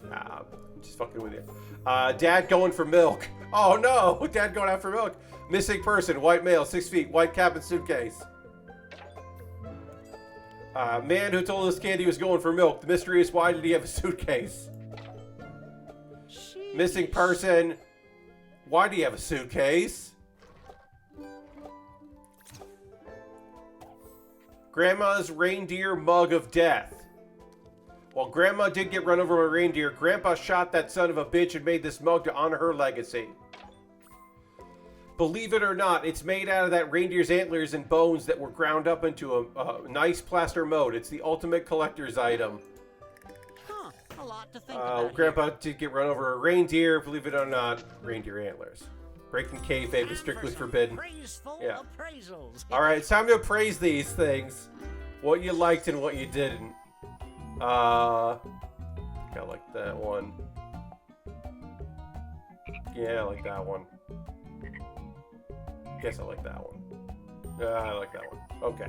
Nah, I'm just fucking with you. Dad going for milk. Oh no! Dad going out for milk. Missing person. White male, 6 feet. White cap and suitcase. Man who told this kid he was going for milk. The mystery is, why did he have a suitcase? Missing person. Why do you have a suitcase? Grandma's reindeer mug of death. While Grandma did get run over by a reindeer, Grandpa shot that son of a bitch and made this mug to honor her legacy. Believe it or not, it's made out of that reindeer's antlers and bones that were ground up into a nice plaster mold. It's the ultimate collector's item. Huh, a lot to think about. Grandpa did get run over a reindeer. Believe it or not, reindeer antlers. Breaking kayfabe is strictly forbidden. Yeah. Alright, it's time to appraise these things. What you liked and what you didn't. I like that one. Yeah, I like that one. Guess I like that one. I like that one. Okay.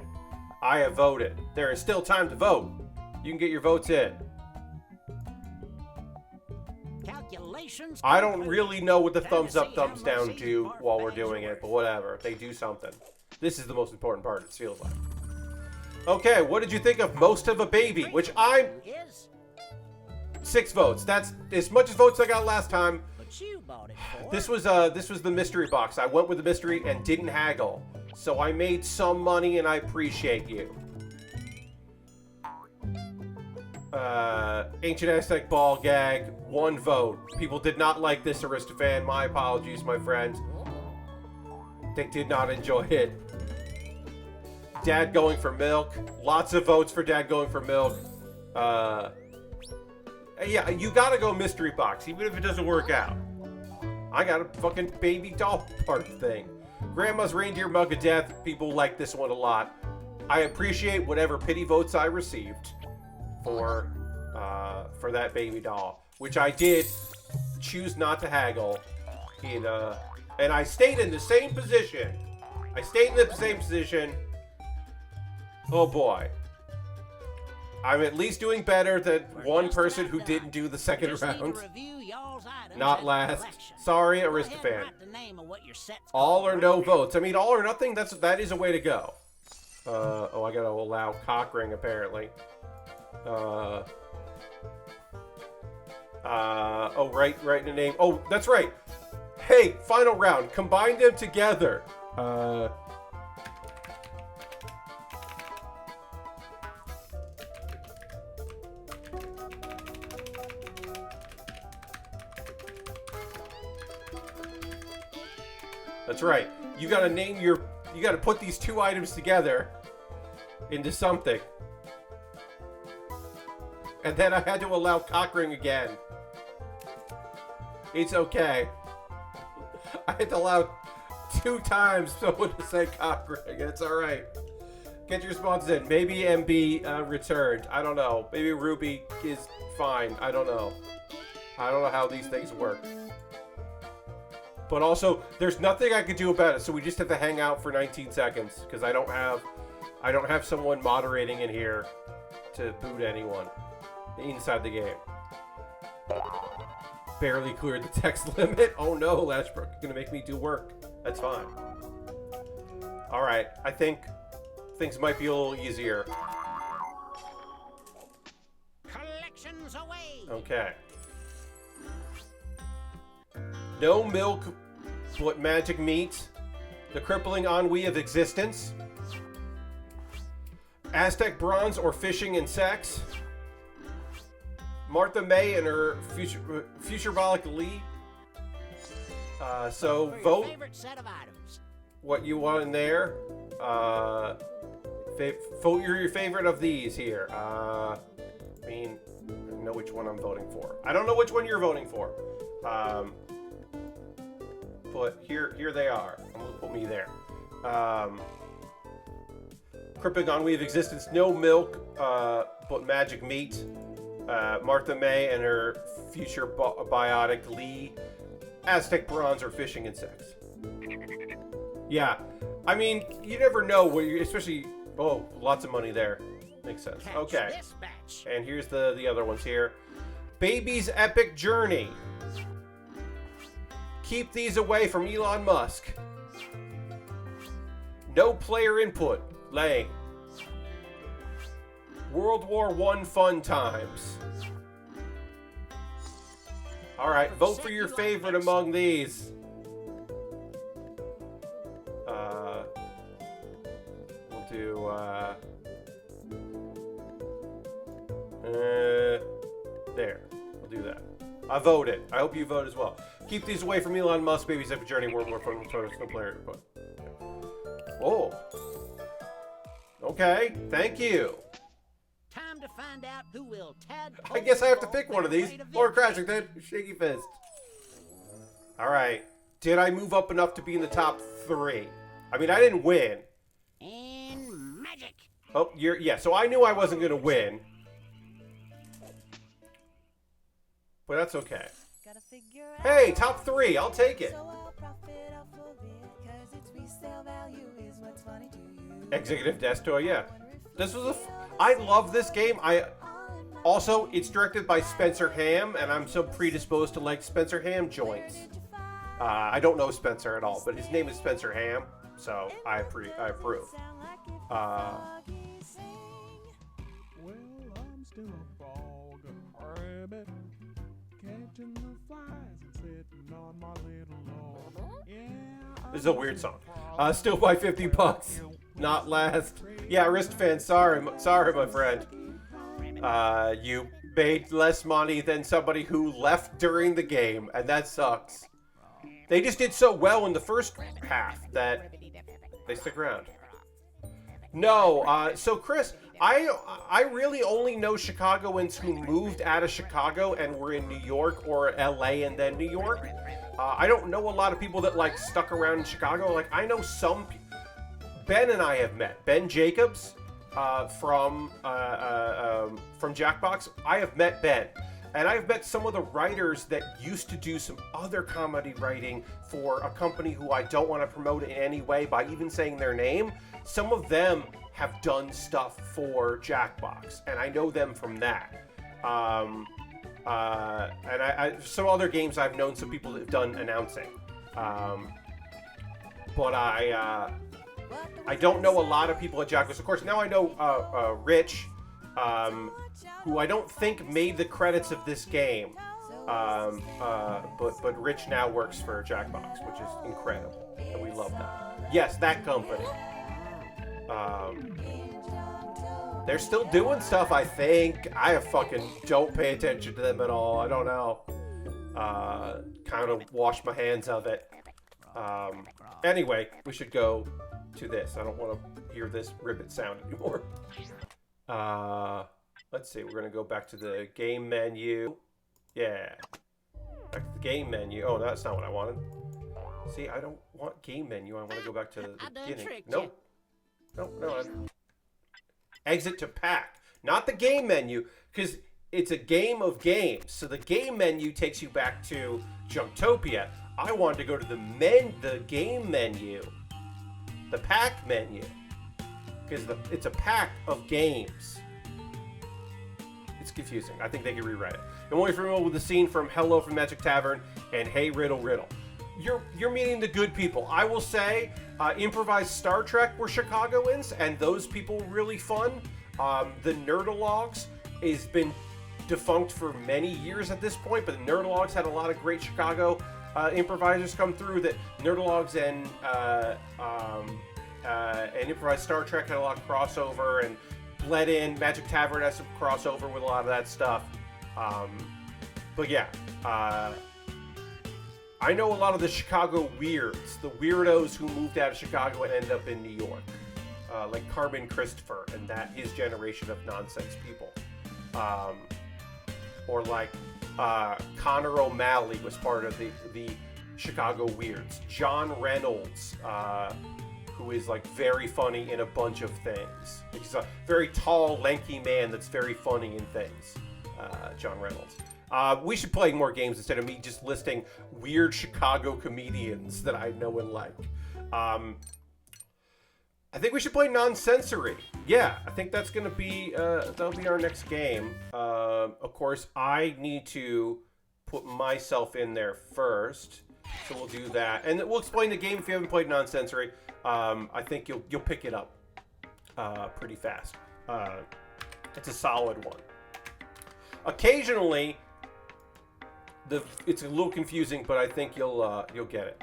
I have voted. There is still time to vote. You can get your votes in. Calculations. I don't really know what the thumbs up, thumbs down do while we're doing it, but whatever. They do something. This is the most important part, it feels like. Okay, what did you think of Most of a Baby? Which I'm... 6 votes. That's as much as votes I got last time. But you bought it for. This was the mystery box. I went with the mystery and didn't haggle. So I made some money and I appreciate you. Ancient Aztec ball gag, 1 vote. People did not like this, Aristophan. My apologies, my friend. They did not enjoy it. Dad going for milk. Lots of votes for Dad going for milk. Yeah, you gotta go mystery box, even if it doesn't work out. I got a fucking baby doll part thing. Grandma's reindeer mug of death. People like this one a lot. I appreciate whatever pity votes I received for that baby doll, which I did choose not to haggle. And I stayed in the same position. I stayed in the same position. Oh boy. I'm at least doing better than one person who didn't do the second round. Not last. Sorry, Aristophan. All or no votes. I mean, all or nothing, that is a way to go. Oh, I gotta allow cock ring, apparently. Oh, right in the name. Oh, that's right. Hey, final round. Combine them together. That's right. You gotta you gotta put these 2 items together into something. And then I had to allow cock ring again. It's okay. I had to allow 2 times someone to say cock ring. It's alright. Get your responses in. Maybe MB returned. I don't know. Maybe Ruby is fine. I don't know. I don't know how these things work. But also, there's nothing I could do about it, so we just have to hang out for 19 seconds because I don't have someone moderating in here to boot anyone inside the game. Barely cleared the text limit. Oh no, Lashbrook, you're gonna make me do work. That's fine. All right, I think things might be a little easier. Collections away. Okay. No milk, but magic meat. The crippling ennui of existence. Aztec bronze or fishing and sex. Martha May and her futuribolic Lee. So For vote your favorite set of items. what you want in there. Vote your favorite of these here. I mean, I don't know which one I'm voting for. I don't know which one you're voting for. But here they are. I'm gonna put me there. Crippling ennui of existence. No milk, but magic meat. Martha May and her future biotic Lee. Aztec bronze, or fishing insects. Yeah, I mean, you never know what you, especially. Oh, lots of money there. Makes sense. Catch Okay. this batch. And here's the other ones here. Baby's Epic Journey. Keep these away from Elon Musk. No player input. Lame. World War I fun times. All right, vote for your favorite among these. We'll do there. We'll do that. I voted. I hope you vote as well. Keep these away from Elon Musk. Baby's Epic Journey. World War I fun. No player input. Oh. Okay. Thank you. Time to find out who will I guess I have to pick one of these. Lord Crashington, Shaky Fist. All right. Did I move up enough to be in the top 3? I mean, I didn't win. And magic. Oh, yeah. So I knew I wasn't gonna win, but that's okay. Hey, top 3. I'll take it. Executive Desk Toy. Yeah. This was I love this game. Also, it's directed by Spencer Ham, and I'm so predisposed to like Spencer Ham joints. I don't know Spencer at all, but his name is Spencer Ham, so I approve. Well, I'm still a frog, a rabbit, catching the flies and sitting on my little log. Yeah, This is a weird song. Still by $50. Not last. Yeah, wrist fan. Sorry, my friend. You made less money than somebody who left during the game, and that sucks. They just did so well in the first half that they stick around. No, so Chris, I really only know Chicagoans who moved out of Chicago and were in New York or LA and then New York. I don't know a lot of people that like stuck around in Chicago. Like I know some. Ben and I have met. Ben Jacobs from Jackbox. I have met Ben. And I've met some of the writers that used to do some other comedy writing for a company who I don't want to promote in any way by even saying their name. Some of them have done stuff for Jackbox, and I know them from that. And some other games I've known some people that have done announcing. But I don't know a lot of people at Jackbox. Of course, now I know Rich, who I don't think made the credits of this game. But Rich now works for Jackbox, which is incredible, and we love that. Yes, that company. They're still doing stuff, I think. I fucking don't pay attention to them at all. I don't know. Kind of wash my hands of it. Anyway, we should go to this. I don't want to hear this ribbit sound anymore. Let's see. We're going to go back to the game menu. Yeah. Back to the game menu. Oh, that's not what I wanted. See, I don't want game menu. I want to go back to the beginning. Nope. No. Exit to pack. Not the game menu, because it's a game of games. So the game menu takes you back to Junktopia. I wanted to go to the game menu. The pack menu. Because it's a pack of games. It's confusing. I think they can rewrite it. I'm only familiar with the scene from Hello from Magic Tavern and Hey Riddle Riddle. You're meeting the good people. I will say, improvised Star Trek were Chicagoans, and those people were really fun. The Nerdalogs has been defunct for many years at this point, but the Nerdalogs had a lot of great Chicago improvisers come through. That Nerdalogs and improvised Star Trek had a lot of crossover and bled in. Magic Tavern has some crossover with a lot of that stuff. But yeah, I know a lot of the Chicago weirds, the weirdos who moved out of Chicago and ended up in New York, like Carmen Christopher and his generation of nonsense people, or like Connor O'Malley was part of the Chicago weirds. John Reynolds, who is like very funny in a bunch of things. He's a very tall, lanky man that's very funny in things. John Reynolds. We should play more games instead of me just listing weird Chicago comedians that I know and like. I think we should play Nonsensory. Yeah, I think that's gonna be that'll be our next game. Of course, I need to put myself in there first, so we'll do that, and we'll explain the game if you haven't played Nonsensory. I think you'll pick it up pretty fast. It's a solid one. Occasionally, it's a little confusing, but I think you'll get it.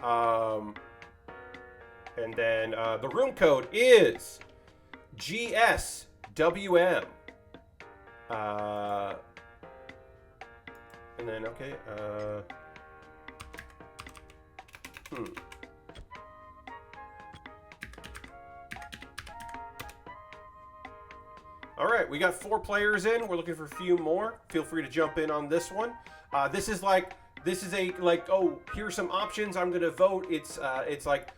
And then the room code is GSWM. And then okay. All right, we got 4 players in. We're looking for a few more. Feel free to jump in on this one. This is oh, here's some options. I'm gonna vote. It's like,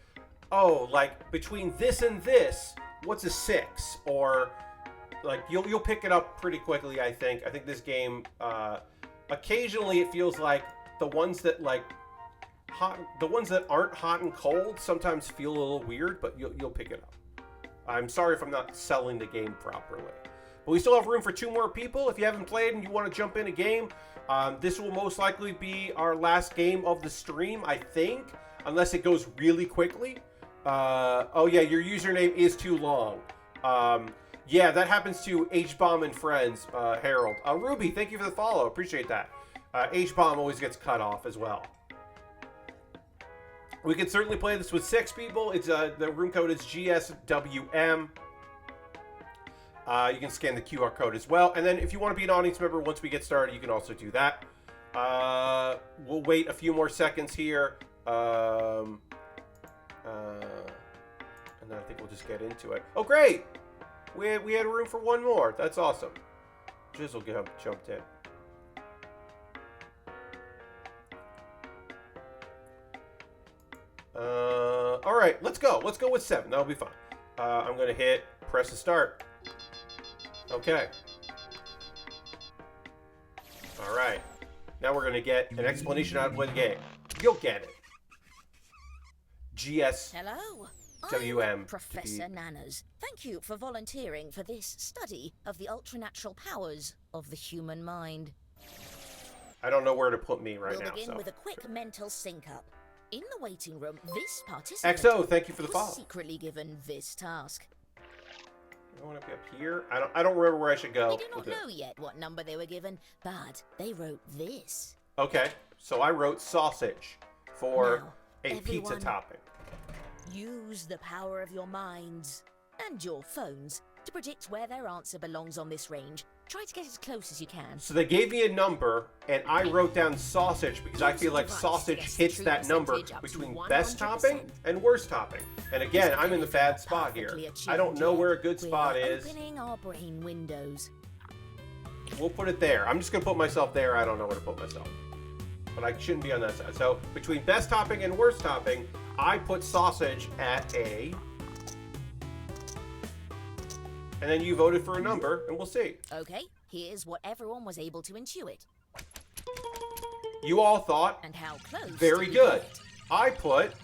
oh, like between this and this, what's a 6? Or like you'll pick it up pretty quickly. I think this game. Occasionally, it feels like the ones that aren't hot and cold sometimes feel a little weird, but you'll pick it up. I'm sorry if I'm not selling the game properly. But we still have room for 2 more people. If you haven't played and you want to jump in a game, this will most likely be our last game of the stream, I think, unless it goes really quickly. Oh yeah, your username is too long. Yeah, that happens to H-Bomb and Friends, Harold. Ruby, thank you for the follow. Appreciate that. H-Bomb always gets cut off as well. We can certainly play this with 6 people. It's the room code is GSWM. You can scan the QR code as well. And then if you want to be an audience member once we get started, you can also do that. We'll wait a few more seconds here. And then I think we'll just get into it. Oh, great! We had room for 1 more. That's awesome. Jizzle jumped in. All right, let's go. Let's go with 7. That'll be fine. I'm going to press to start. Okay. All right. Now we're going to get an explanation on how to play the game. You'll get it. Hello. WM I'm Professor Nanners. Thank you for volunteering for this study of the ultranatural powers of the human mind. I don't know where to put me right We'll now. begin with a quick mental sync-up. In the waiting room, this participant XO, thank you for the was follow. secretly given this task. I want to be up here. I don't remember where I should go. They do not know yet what number they were given, but they wrote this. Okay, so I wrote sausage for Now, a pizza everyone, topping. Use the power of your minds and your phones to predict where their answer belongs on this range. Try to get as close as you can. So they gave me a number, and I wrote down sausage because I feel like sausage hits that number between best topping and worst topping. And again, I'm in the bad spot here. I don't know where a good spot is. Opening our brain windows. We'll put it there. I'm just going to put myself there. I don't know where to put myself. But I shouldn't be on that side. So between best topping and worst topping, I put sausage at A. And then you voted for a number, and we'll see. Okay, here's what everyone was able to intuit. You all thought And how close. very did you good. get? I put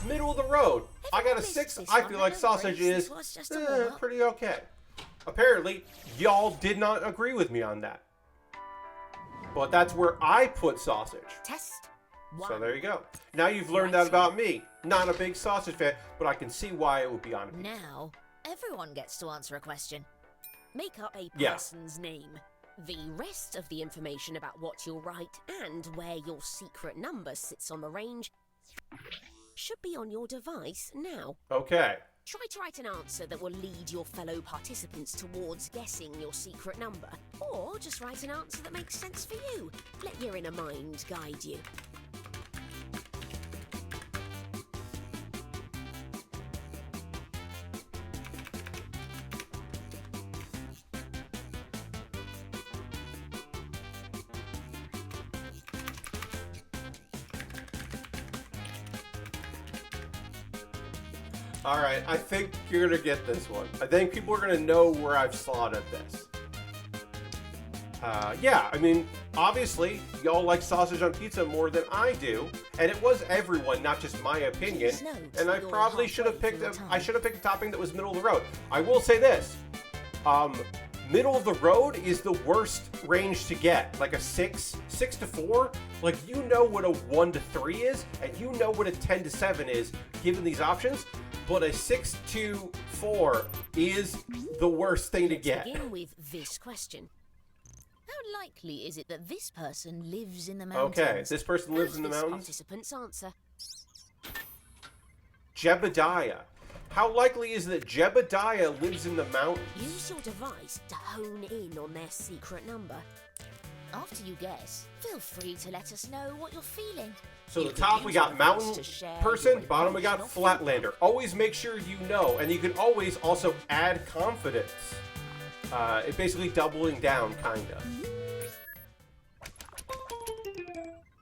middle of the road. I got a 6. I feel like sausage is pretty okay. Apparently, y'all did not agree with me on that. But that's where I put sausage. Test So 1. there you go. Now you've learned that about me. Not a big sausage fan, but I can see why it would be on me. Now, everyone gets to answer a question. Make up a Yeah. person's name. The rest of the information about what you'll write and where your secret number sits on the range should be on your device now. Okay. Try to write an answer that will lead your fellow participants towards guessing your secret number. Or just write an answer that makes sense for you. Let your inner mind guide you. All right. I think you're going to get this one. I think people are going to know where I've slotted this. Yeah, I mean, obviously, y'all like sausage on pizza more than I do, and it was everyone, not just my opinion. Please note And I you're probably should have halfway picked through the time. I should have picked a topping that was middle of the road. I will say this: middle of the road is the worst range to get. Like a 6 to 4. Like, you know what a 1 to 3 is, and you know what a 10 to 7 is, given these options. But a 6 to 4 is the worst thing to get. Begin with this question. How likely is it that this person lives in the mountains? Okay, this person lives in the This mountains. participant's answer. Jebediah. How likely is it that Jebediah lives in the mountains? Use your device to hone in on their secret number. After you guess, feel free to let us know what you're feeling. So You the could top we use got your mountain voice to share person, your bottom we got emotional flatlander. Always make sure you know, and you can always also add confidence. It basically doubling down, kinda.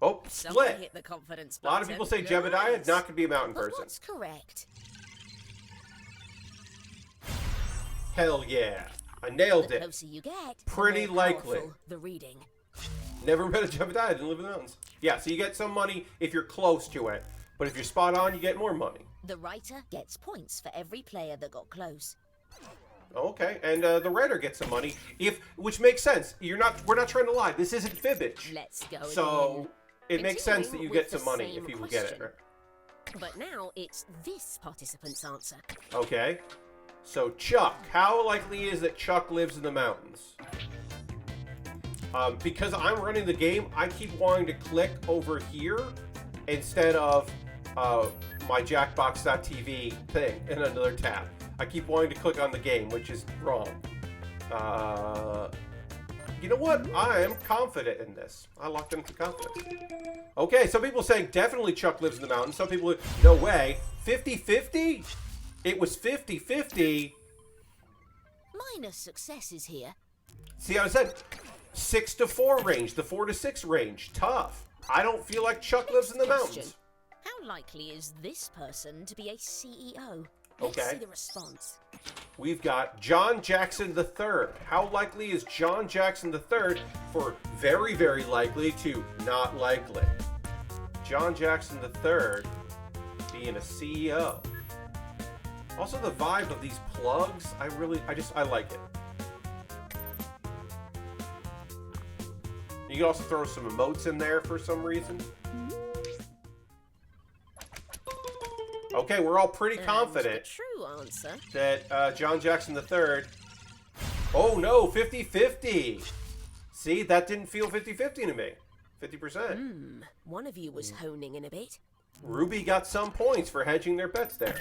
Oh, Someone split. hit the confidence A lot of button. people say Nice. Jebediah, not gonna be a mountain But person. what's correct? Hell yeah, I nailed The it. closer you get, Pretty the more likely. powerful the reading. Never met a Jebediah, didn't live in the mountains. Yeah, so you get some money if you're close to it, but if you're spot on, you get more money. The writer gets points for every player that got close. Okay, and the writer gets some money, which makes sense. We're not trying to lie. This isn't fibbage. Let's go So again. it makes sense that you Continuing get with some the money same if people get it. question. But now it's this participant's answer. Okay, so Chuck. How likely is that Chuck lives in the mountains? Because I'm running the game, I keep wanting to click over here instead of my Jackbox.tv thing in another tab. I keep wanting to click on the game, which is wrong. You know what? I am confident in this. I locked into confidence. Okay, some people saying definitely Chuck lives in the mountains. Some people, no way. 50-50? It was 50-50. Minor successes here. See, I said 6 to 4 range, the 4 to 6 range. Tough. I don't feel like Chuck lives in the Question. mountains. How likely is this person to be a CEO? Okay. Let's see the response. We've got John Jackson III. How likely is John Jackson III for very, very likely to not likely? John Jackson III being a CEO. Also, the vibe of these plugs, I like it. You can also throw some emotes in there for some reason. Okay, we're all pretty And confident the true answer. that John Jackson III... Oh no, 50-50. See, that didn't feel 50-50 to me. 50%. One of you was honing in a bit. Ruby got some points for hedging their bets there.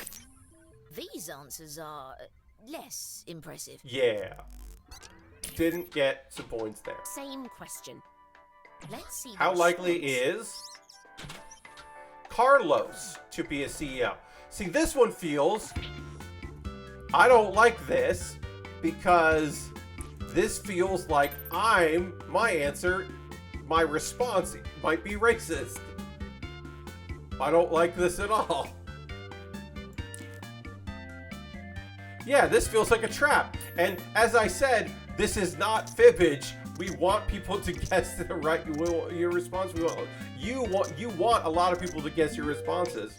These answers are less impressive. Yeah. Didn't get some points there. Same question. Let's see. the How likely response. is Carlos to be a CEO? See, this one feels... I don't like this because this feels like my answer, my response might be racist. I don't like this at all. Yeah, this feels like a trap. And as I said, this is not fibbage. We want people to guess the right your response. You want a lot of people to guess your responses.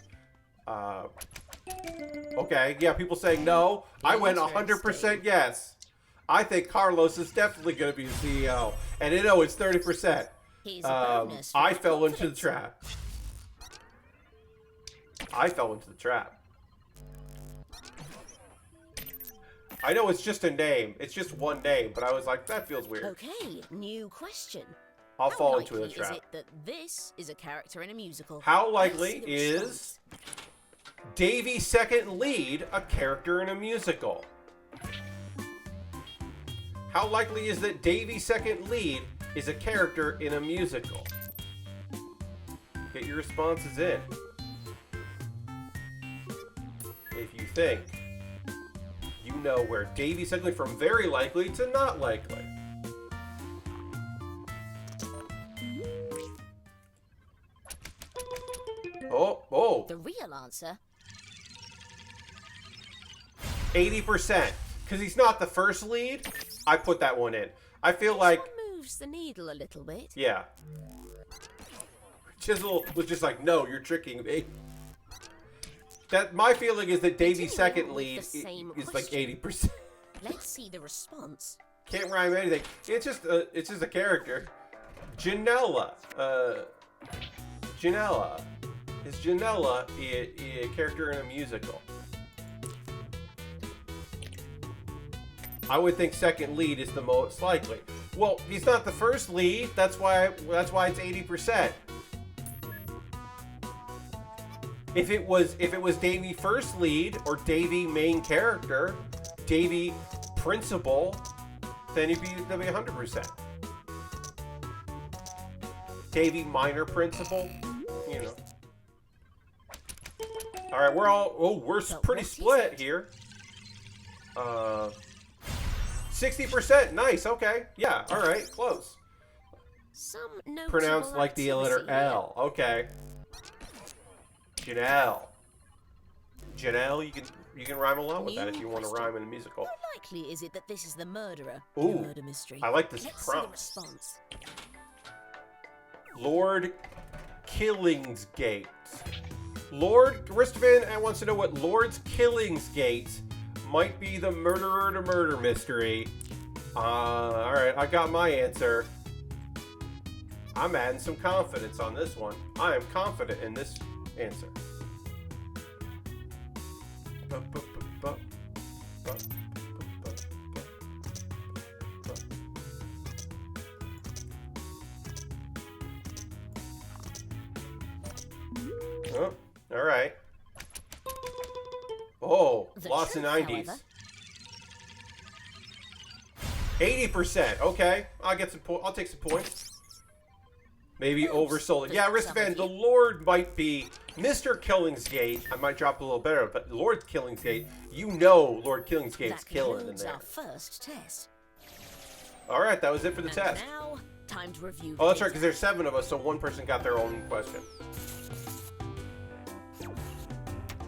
Okay, yeah, people saying no. I went 100% yes. I think Carlos is definitely going to be the CEO, and I know it's 30%. Here's a bonus for I the fell into the confidence. trap. I fell into the trap. I know it's just a name. It's just one name, but I was like, that feels weird. Okay, new question. I'll How fall into the likely trap. Is it that this is a character in a musical? How Let's likely see the is response. Davy's second lead a character in a musical? How likely is that Davy's second lead is a character in a musical? Get your responses in. If you think you know where Davy's second lead from very likely to not likely. Oh. The real answer. 80%. Because he's not the first lead, I put that one in. I feel like moves the needle a little bit. Yeah. Chisel was just like, no, you're tricking me. That my feeling is that Davy's second lead is like 80%. Let's see the response. Can't rhyme anything. It's just a character. Janella. Janella. Is Janella a character in a musical? I would think second lead is the most likely. Well, he's not the first lead. That's why it's 80%. If it was Davy first lead or Davy main character, Davy principal, then that'd be 100%. Davy minor principal, you know. All right, we're pretty split here. 60%, nice, okay. Yeah, all right, close. Some notable Pronounced like the letter activity here. L, okay. Janelle. Janelle, you can rhyme along with that if you want to rhyme in a musical. How likely is it that this is the murderer? Ooh, in a murder mystery. I like this Let's see the prompt. response. Lord Killingsgate. Lord Ristovan wants to know what Lord's Killingsgate might be the murderer to murder mystery. Alright, I got my answer. I'm adding some confidence on this one. I am confident in this answer. Oh, alright. Oh, The lots of truth, 90s. however- 80%. Okay, I'll take some points. Maybe oversold it. Yeah, Ristovan, the Lord might be Mr. Killingsgate. I might drop a little better, but Lord Killingsgate, you know Lord Killingsgate's That killing in concludes there. our first test. All right, that was it for the And test. now, time to review. Oh, that's the right, because there's 7 of us, so one person got their own question.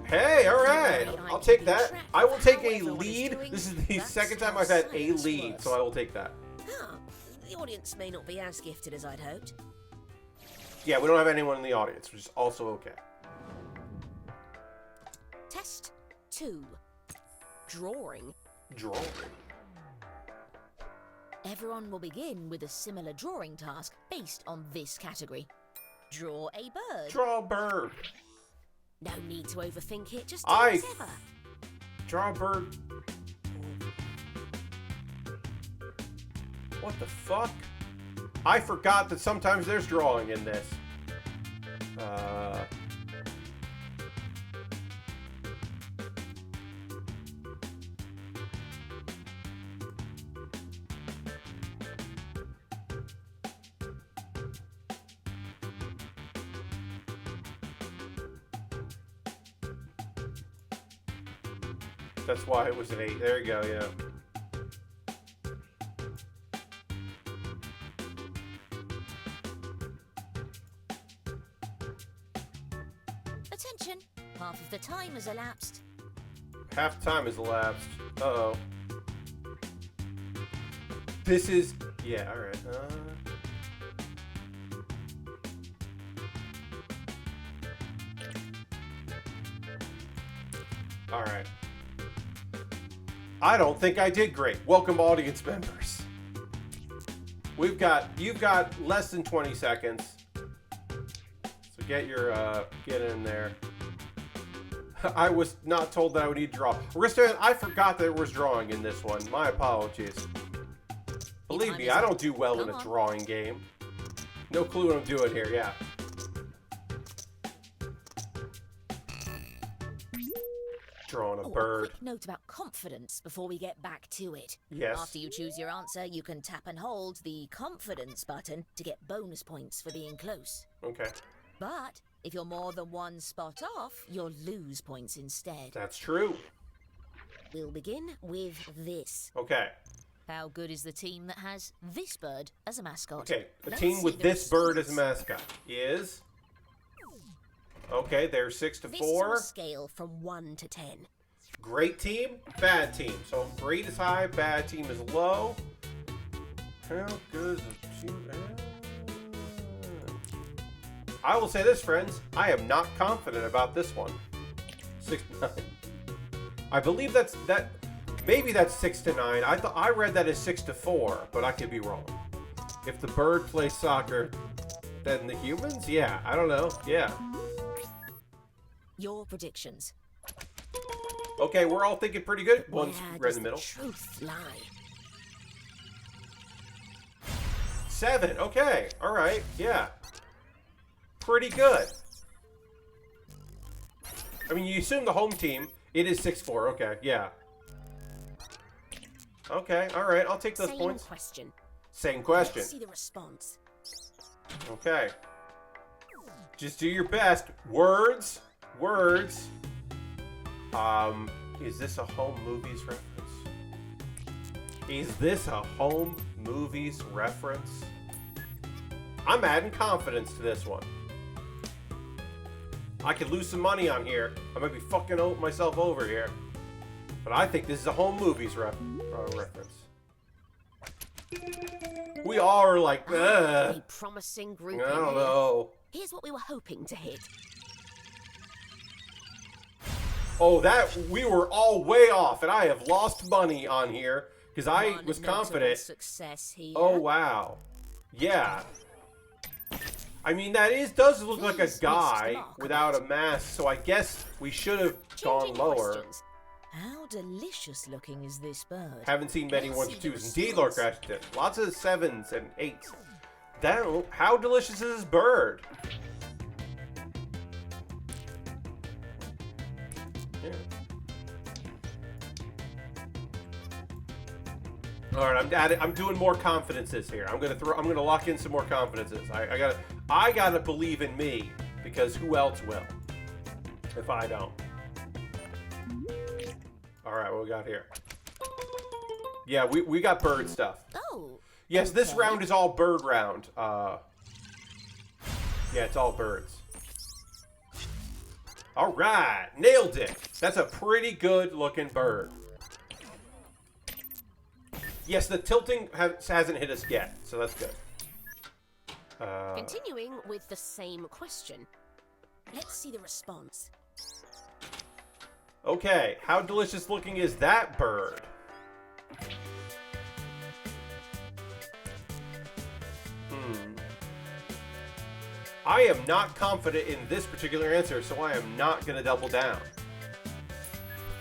Hey, all right, I'll take that. I will take a lead. This is the second time I've had a lead, so I will take that. Ah, the audience may not be as gifted as I'd hoped. Yeah, we don't have anyone in the audience, which is also okay. Test 2. Drawing. Drawing. Everyone will begin with a similar drawing task based on this category. Draw a bird. Draw a bird. No need to overthink it, just do whatever. Draw a bird. What the fuck? I forgot that sometimes there's drawing in this. That's why it was an 8. There you go, yeah. Attention, half of the time has elapsed. Half time has elapsed. Uh-oh. This is... Yeah, alright. Alright. I don't think I did great. Welcome, audience members. You've got less than 20 seconds. So get in there. I was not told that I would need to draw. Ristovan, I forgot there was drawing in this one. My apologies. Believe me, I don't do well in a drawing game. No clue what I'm doing here, yeah. Drawing a bird. A quick note about confidence before we get back to it. Yes. After you choose your answer, you can tap and hold the confidence button to get bonus points for being close. Okay. But if you're more than one spot off, you'll lose points instead. That's true. We'll begin with this. Okay. How good is the team that has this bird as a mascot? Okay, a Let's team see with the this bird as a response. mascot is... Okay, they're 6 to This is 4. on a scale from 1 to 10. Great team, bad team. So great is high, bad team is low. How good is a two? I will say this, friends. I am not confident about this one. 6 to 9. I believe that. Maybe that's 6 to 9. I read that as 6 to 4, but I could be wrong. If the bird plays soccer, then the humans? Yeah, I don't know. Yeah. Your predictions. Okay, we're all thinking pretty good. One's Where right does in the middle. Truth lie. 7. Okay. All right. Yeah. Pretty good. I mean, you assume the home team. It is 6-4. Okay. Yeah. Okay. All right. I'll take those Same points. question. Same question. Let's see the response. Okay. Just do your best. Words. Words. Is this a home movies reference? Is this a home movies reference? I'm adding confidence to this one. I could lose some money on here. I might be fucking myself over here. But I think this is a home movies reference. We all are like, A promising group. I don't know. Here's what we were hoping to hit. Oh, that we were all way off, and I have lost money on here because I One was notable confident. Success here. Oh wow, yeah. I mean, does look like a These guy missed without a mark. mask, so I guess we should have gone Changing lower. questions. How delicious looking is this bird? Haven't seen many Let's ones see and the twos. Indeed, Lord Crashton. Lots of 7s and 8s. Down. How delicious is this bird? Yeah. All right, I'm doing more confidences here. I'm gonna lock in some more confidences. I gotta believe in me because who else will? If I don't. All right, what we got here? Yeah, we got bird stuff. Oh. Yes, this okay. round is all bird round. Yeah, it's all birds. All right, nailed it. That's a pretty good looking bird. Yes, the tilting hasn't hit us yet, so that's good. Continuing with the same question. Let's see the response. Okay, how delicious looking is that bird? I am not confident in this particular answer, so I am not going to double down.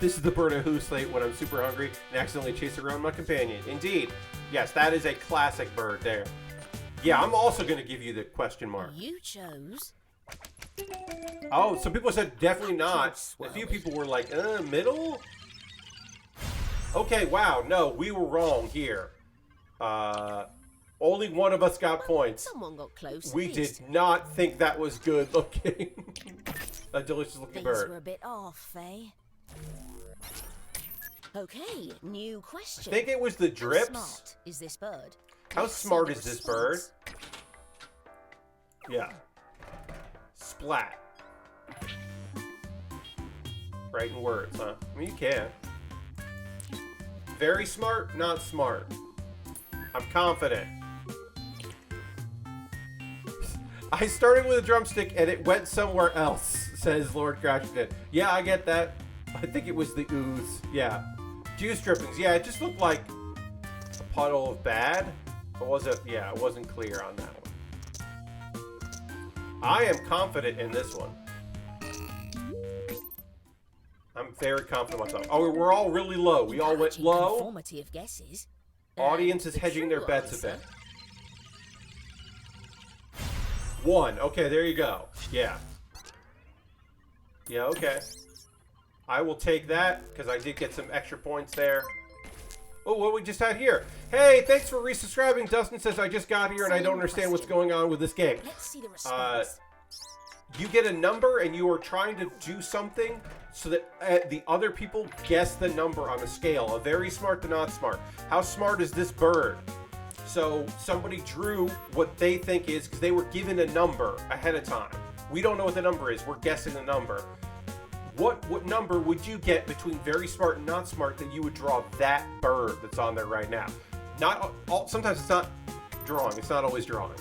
This is the bird I hallucinate when I'm super hungry and accidentally chase around my companion. Indeed. Yes, that is a classic bird there. Yeah, I'm also going to give you the question mark. You chose. Oh, some people said definitely not. A Swirly. few people were like, middle? Okay, wow, no, we were wrong here. Only one of us got points. Someone got close. We at did least. not think that was good looking. A delicious looking These were bird. a bit off, eh? Okay, new question. I think it was the How drips. smart is this bird? How Let's see smart the is this bird? response. Yeah. Splat. Writing words, huh? I mean, you can. Very smart, not smart. I'm confident. I started with a drumstick and it went somewhere else, says Lord Crashton. Yeah, I get that. I think it was the ooze. Yeah. Juice drippings. Yeah, it just looked like a puddle of bad. It wasn't, yeah, it wasn't clear on that one. I am confident in this one. I'm very confident in myself. Oh, we're all really low. We all went Encouraging low. Conformity of guesses. Audience And is hedging their true bets a answer. bit. 1. Okay, there you go. Yeah. Yeah, okay. I will take that, because I did get some extra points there. Oh, what we just had here. Hey, thanks for resubscribing. Dustin says, I just got here and I don't understand what's going on with this game. Let's see the response. You get a number and you are trying to do something so that the other people guess the number on a scale. A very smart to not smart. How smart is this bird? So somebody drew what they think is, because they were given a number ahead of time. We don't know what the number is. We're guessing the number. What number would you get between very smart and not smart that you would draw that bird that's on there right now? Not all, sometimes it's not drawing. It's not always drawing.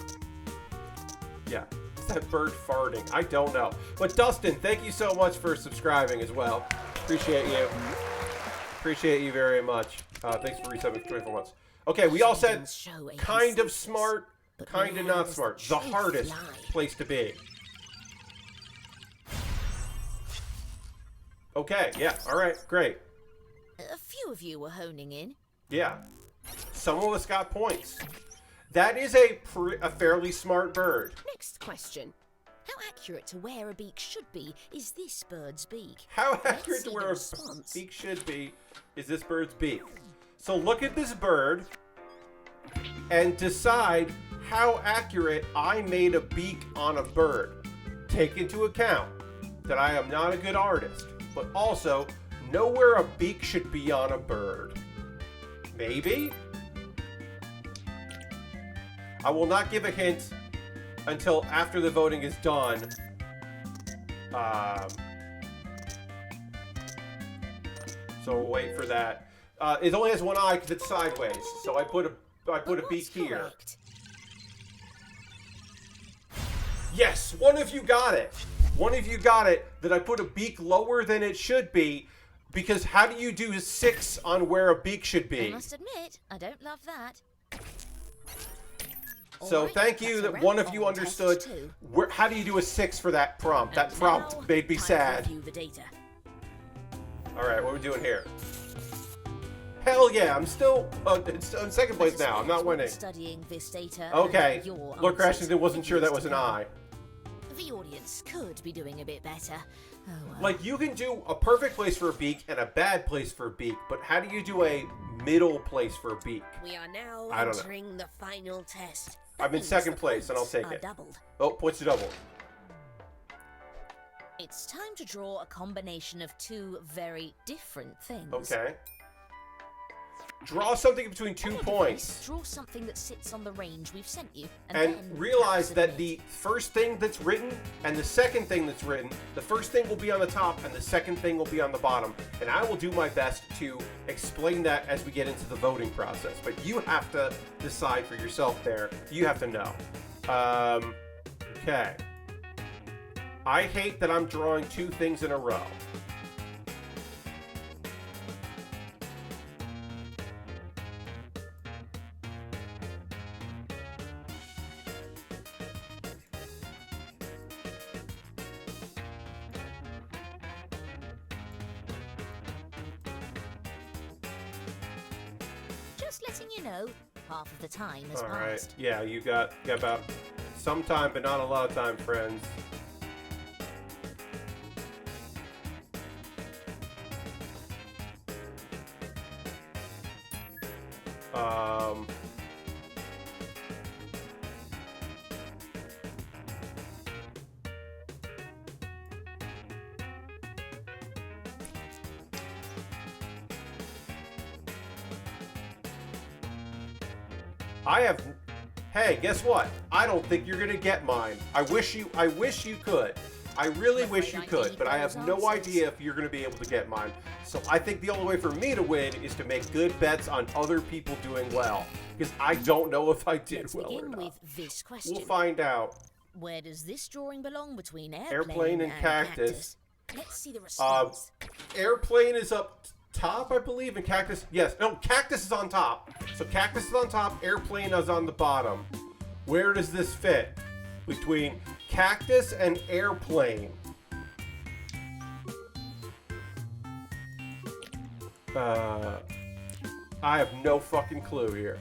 Yeah. Is that bird farting? I don't know. But Dustin, thank you so much for subscribing as well. Appreciate you. Appreciate you very much. Thanks for resubbing for 24 months. Okay, we all said kind of smart, kind of not smart. The hardest place to be. Okay, yeah, all right, great. A few of you were honing in. Yeah, some of us got points. That is a fairly smart bird. Next question. How accurate to where a beak should be is this bird's beak? How accurate to where a beak should be is this bird's beak? So look at this bird and decide how accurate I made a beak on a bird. Take into account that I am not a good artist, but also know where a beak should be on a bird. Maybe? I will not give a hint until after the voting is done. So we'll wait for that. It only has one eye because it's sideways, so I put a beak here. Correct? Yes, one of you got it. One of you got it that I put a beak lower than it should be, because how do you do a 6 on where a beak should I be? must admit, I don't love that. So Alright, thank you that's that a one round of you on test understood. two. How do you do a 6 for that prompt? That And prompt now, made me time to sad. review the data. All right, what are we doing here? Hell yeah, I'm still in second place now. I'm not winning. Studying this data. Okay, and your Lord answers Crashington wasn't sure that was an eye. The audience could be doing a bit better. Oh well. Like, you can do a perfect place for a beak and a bad place for a beak, but how do you do a middle place for a beak? We are now I don't know. entering the final test. I'm in Means second the place, and I'll points take are it. doubled. Oh, points to double. It's time to draw a combination of two very different things. Okay. Draw something between 2 Ahead of points. this, draw something that sits on the range we've sent you, And then realize perhaps that admit. the first thing that's written and the second thing that's written, the first thing will be on the top and the second thing will be on the bottom. And I will do my best to explain that as we get into the voting process. But you have to decide for yourself there. You have to know. Okay. I hate that I'm drawing 2 things in a row. Just letting you know, half of the time has All right. passed. Yeah, you got about some time, but not a lot of time, friends. I have. Hey, guess what? I don't think you're gonna get mine. I wish you could. I really I'm wish afraid you I could, need but I have those no answers. idea if you're gonna be able to get mine. So I think the only way for me to win is to make good bets on other people doing well, because I don't know if I did Let's well or begin not. with this question. We'll find out. Where does this drawing belong between Airplane and cactus. Let's see the response. Airplane is up top, I believe, and cactus. Yes, no, cactus is on top. So cactus is on top, airplane is on the bottom. Where does this fit? Between cactus and airplane. I have no fucking clue here.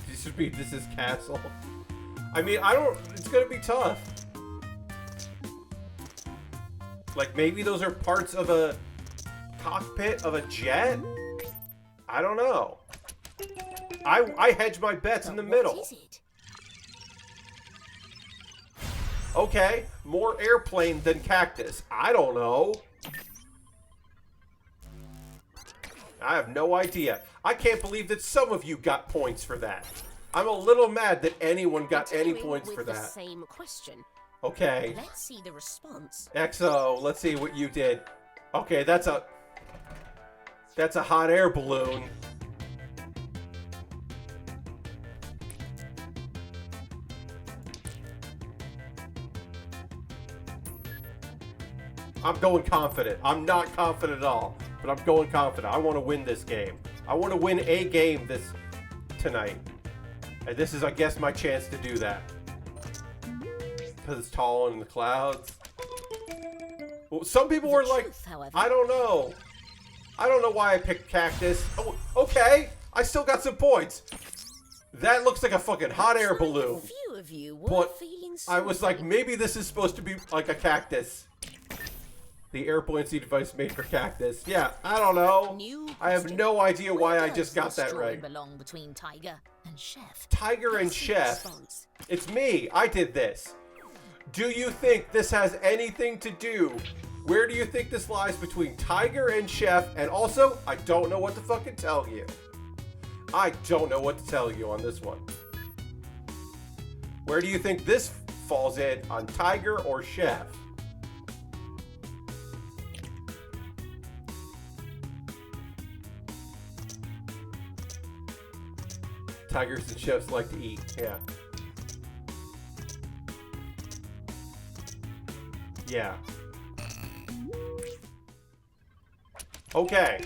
This is castle. I mean, it's gonna be tough. Like, maybe those are parts of a cockpit of a jet? I don't know. I hedge my bets in the But middle. What is it? Okay, more airplane than cactus. I don't know. I have no idea. I can't believe that some of you got points for that. I'm a little mad that anyone got any Continuing points with for the that. same question. Okay. Let's see the response. XO, let's see what you did. Okay, that's a hot air balloon. I'm going confident. I'm not confident at all, but I'm going confident. I want to win this game. I want to win a game tonight. And this is, I guess, my chance to do that. Because it's tall in the clouds. Well, some people were like, I don't know. I don't know why I picked cactus. Oh, okay. I still got some points. That looks like a fucking hot air balloon. Few of you were But feeling I was like, maybe this is supposed to be like a cactus. The air buoyancy device made for cactus. Yeah, I don't know. I have no idea why I just got that right. Belong between Tiger and Chef. Tiger and Chef. It's me. I did this. Do you think this has anything to do? Where do you think this lies between Tiger and Chef? And also, I don't know what to fucking tell you. I don't know what to tell you on this one. Where do you think this falls in on Tiger or Chef? Tigers and chefs like to eat, yeah. Yeah. Okay.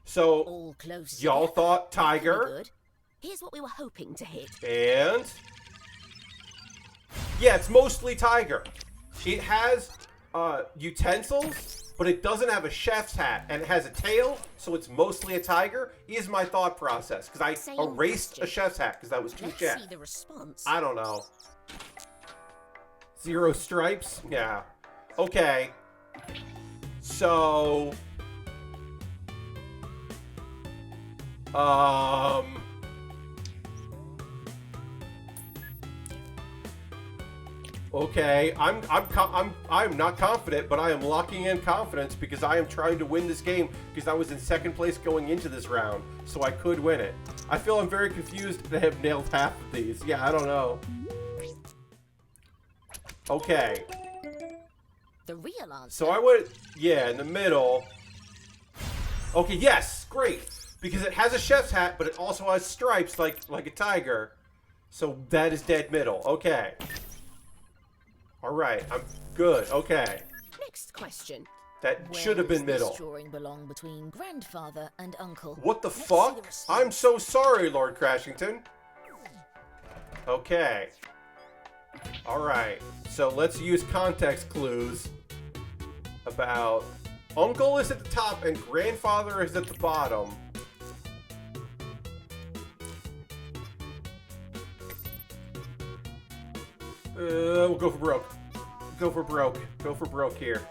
So, all close. Y'all thought Tiger. Good. Here's what we were hoping to hit. And yeah, it's mostly Tiger. It has utensils, but it doesn't have a chef's hat, and it has a tail, so it's mostly a tiger. Is my thought process, because I erased a chef's hat because that was too chef. Let's see the response. I don't know. 0 stripes? Yeah. Okay. So okay, I'm not confident, but I am locking in confidence because I am trying to win this game because I was in second place going into this round, so I could win it. I feel I'm very confused to have nailed half of these. Yeah, I don't know. Okay. The real answer. So I went, yeah, in the middle. Okay, yes, great. Because it has a chef's hat, but it also has stripes like a tiger. So that is dead middle. Okay. All right, I'm good. Okay. Next question. That should have been middle. This drawing belong between grandfather and uncle. What the fuck? I'm so sorry, Lord Crashington. Okay. All right. So let's use context clues about uncle is at the top and grandfather is at the bottom. We'll go for broke. Go for broke. Go for broke here.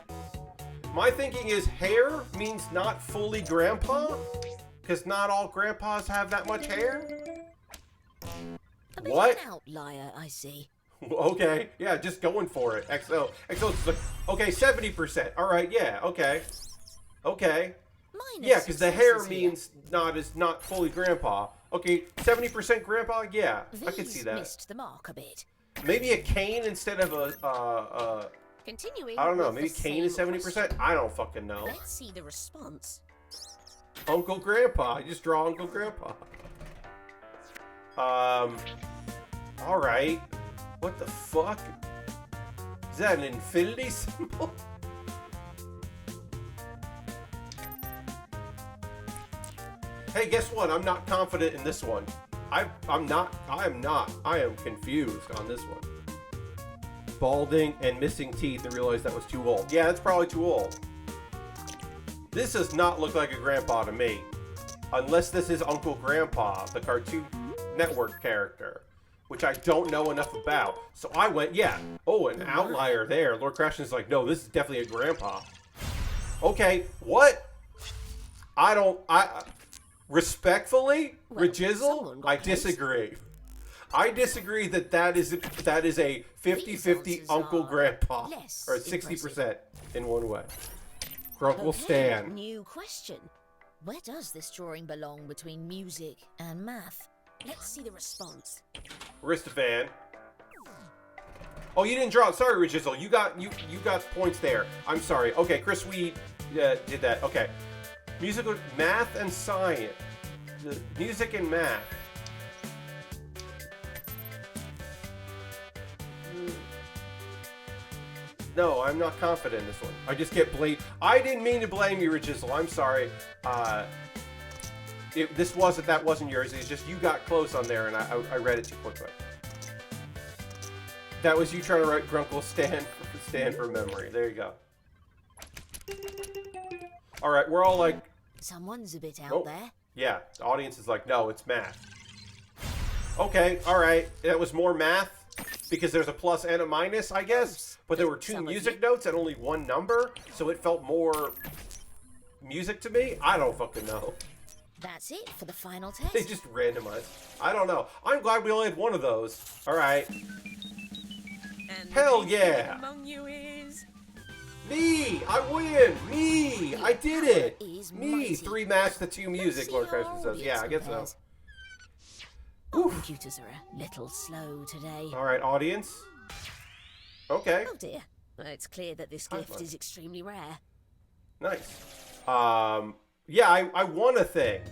My thinking is hair means not fully grandpa, because not all grandpas have that much hair. A bit What? of an outlier, I see. Okay, yeah, just going for it. XO is like, okay, 70%. All right, yeah, okay. Okay. Minus Yeah, because the hair successes here. means not fully grandpa. Okay, 70% grandpa, yeah, I can see These that. missed the mark a bit. Maybe a cane instead of a, Continuing. I don't know, with maybe the cane is same 70%? question. I don't fucking know. Let's see the response. Uncle Grandpa, just draw Uncle Grandpa. Alright. What the fuck? Is that an infinity symbol? Hey, guess what? I'm not confident in this one. I am confused on this one. Balding and missing teeth and realized that was too old. Yeah, that's probably too old. This does not look like a grandpa to me. Unless this is Uncle Grandpa, the Cartoon Network character, which I don't know enough about. So I went, yeah. Oh, an outlier there. Lord Crashington's like, no, this is definitely a grandpa. Okay, what? Respectfully, Well, Rajizzle, someone got I close. disagree. I disagree that is a 50-50 answers Uncle are Grandpa. less Or 60% impressive. in one way. Grunk will Okay, stand. New question. Where does this drawing belong between music and math? Let's see the response. Aristophan. Oh, you didn't draw it. Sorry, Rajizzle. You got points there. I'm sorry. Okay, Chris Weed did that. Okay. Musical, math and science. The music and math. No, I'm not confident in this one. I just get blamed. I didn't mean to blame you, Richizzle. I'm sorry. That wasn't yours. It's just you got close on there, and I read it too quickly. That was you trying to write Grunkle stand for memory. There you go. All right, we're all like... Someone's a bit out there. Yeah, the audience is like, no, it's math. Okay, all right. That was more math because there's a plus and a minus, I guess. But there were two music notes and only one number, so it felt more music to me. I don't fucking know. That's it for the final test. They just randomized. I don't know. I'm glad we only had one of those. All right. And hell yeah! Among you is... Me! I win! Me! I did it! Is Me! mighty. 3 match to 2 music, Lord Christmas says. Yeah, I guess so. Computers are a little slow today. Alright, audience. Okay. Oh dear. Well, it's clear that this gift is extremely rare. Nice. Yeah, I won a thing.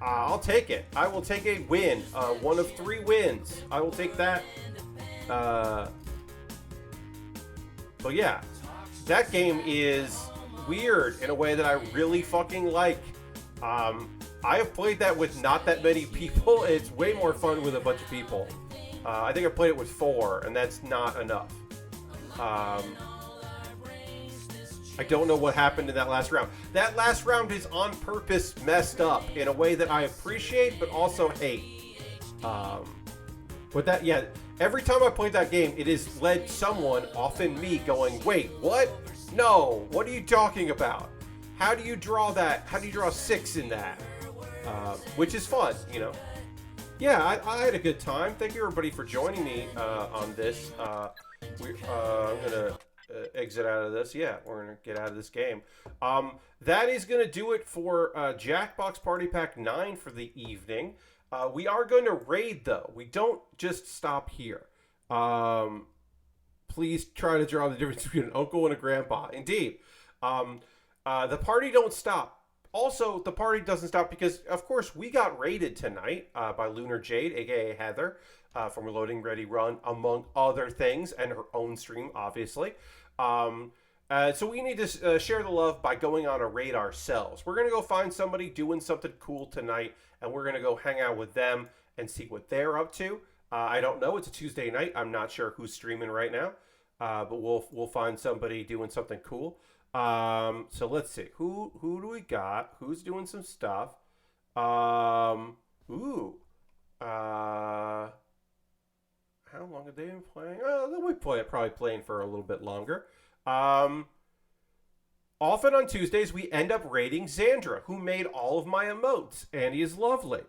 I'll take it. I will take a win. 1 of 3 wins. I will take that. But yeah, that game is weird in a way that I really fucking like. I have played that with not that many people. It's way more fun with a bunch of people. I think I played it with 4, and that's not enough. I don't know what happened in that last round. That last round is on purpose messed up in a way that I appreciate but also hate. But that, yeah, every time I played that game, it has led someone, often me, going, wait, what? No, what are you talking about? How do you draw that? How do you draw 6 in that? Which is fun, you know. Yeah, I had a good time. Thank you, everybody, for joining me on this. I'm going to exit out of this. Yeah, we're going to get out of this game. That is going to do it for Jackbox Party Pack 9 for the evening. We are going to raid, though. We don't just stop here. Please try to draw the difference between an uncle and a grandpa. Indeed. The party don't stop. Also, the party doesn't stop because, of course, we got raided tonight by Lunar Jade, a.k.a. Heather, from Reloading Ready Run, among other things, and her own stream, obviously. So we need to share the love by going on a raid ourselves. We're going to go find somebody doing something cool tonight, and we're going to go hang out with them and see what they're up to. I don't know. It's a Tuesday night. I'm not sure who's streaming right now, but we'll find somebody doing something cool. So let's see. Who do we got? Who's doing some stuff? How long have they been playing? They'll be probably playing for a little bit longer. Often on Tuesdays, we end up raiding Xandra, who made all of my emotes, and he is lovely.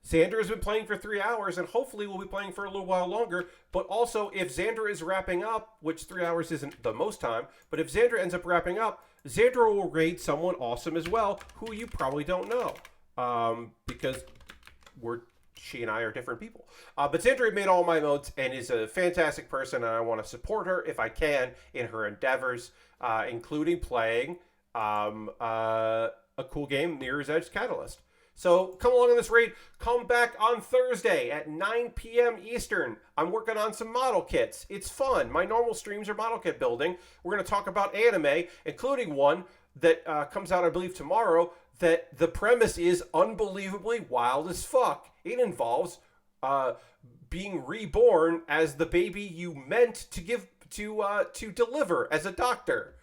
Xandra has been playing for 3 hours, and hopefully will be playing for a little while longer. But also, if Xandra is wrapping up, which 3 hours isn't the most time, but if Xandra ends up wrapping up, Xandra will raid someone awesome as well, who you probably don't know, because she and I are different people. But Xandra made all my emotes and is a fantastic person, and I want to support her if I can in her endeavors, including playing a cool game, Mirror's Edge Catalyst. So come along on this raid. Come back on Thursday at 9 p.m. Eastern. I'm working on some model kits. It's fun. My normal streams are model kit building. We're going to talk about anime, including one that comes out, I believe, tomorrow, that the premise is unbelievably wild as fuck. It involves being reborn as the baby you meant to give to deliver as a doctor,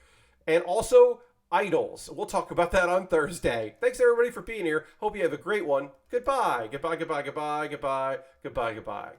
and also idols. We'll talk about that on Thursday. Thanks everybody for being here. Hope you have a great one. Goodbye. Goodbye. Goodbye. Goodbye. Goodbye. Goodbye. Goodbye. Goodbye.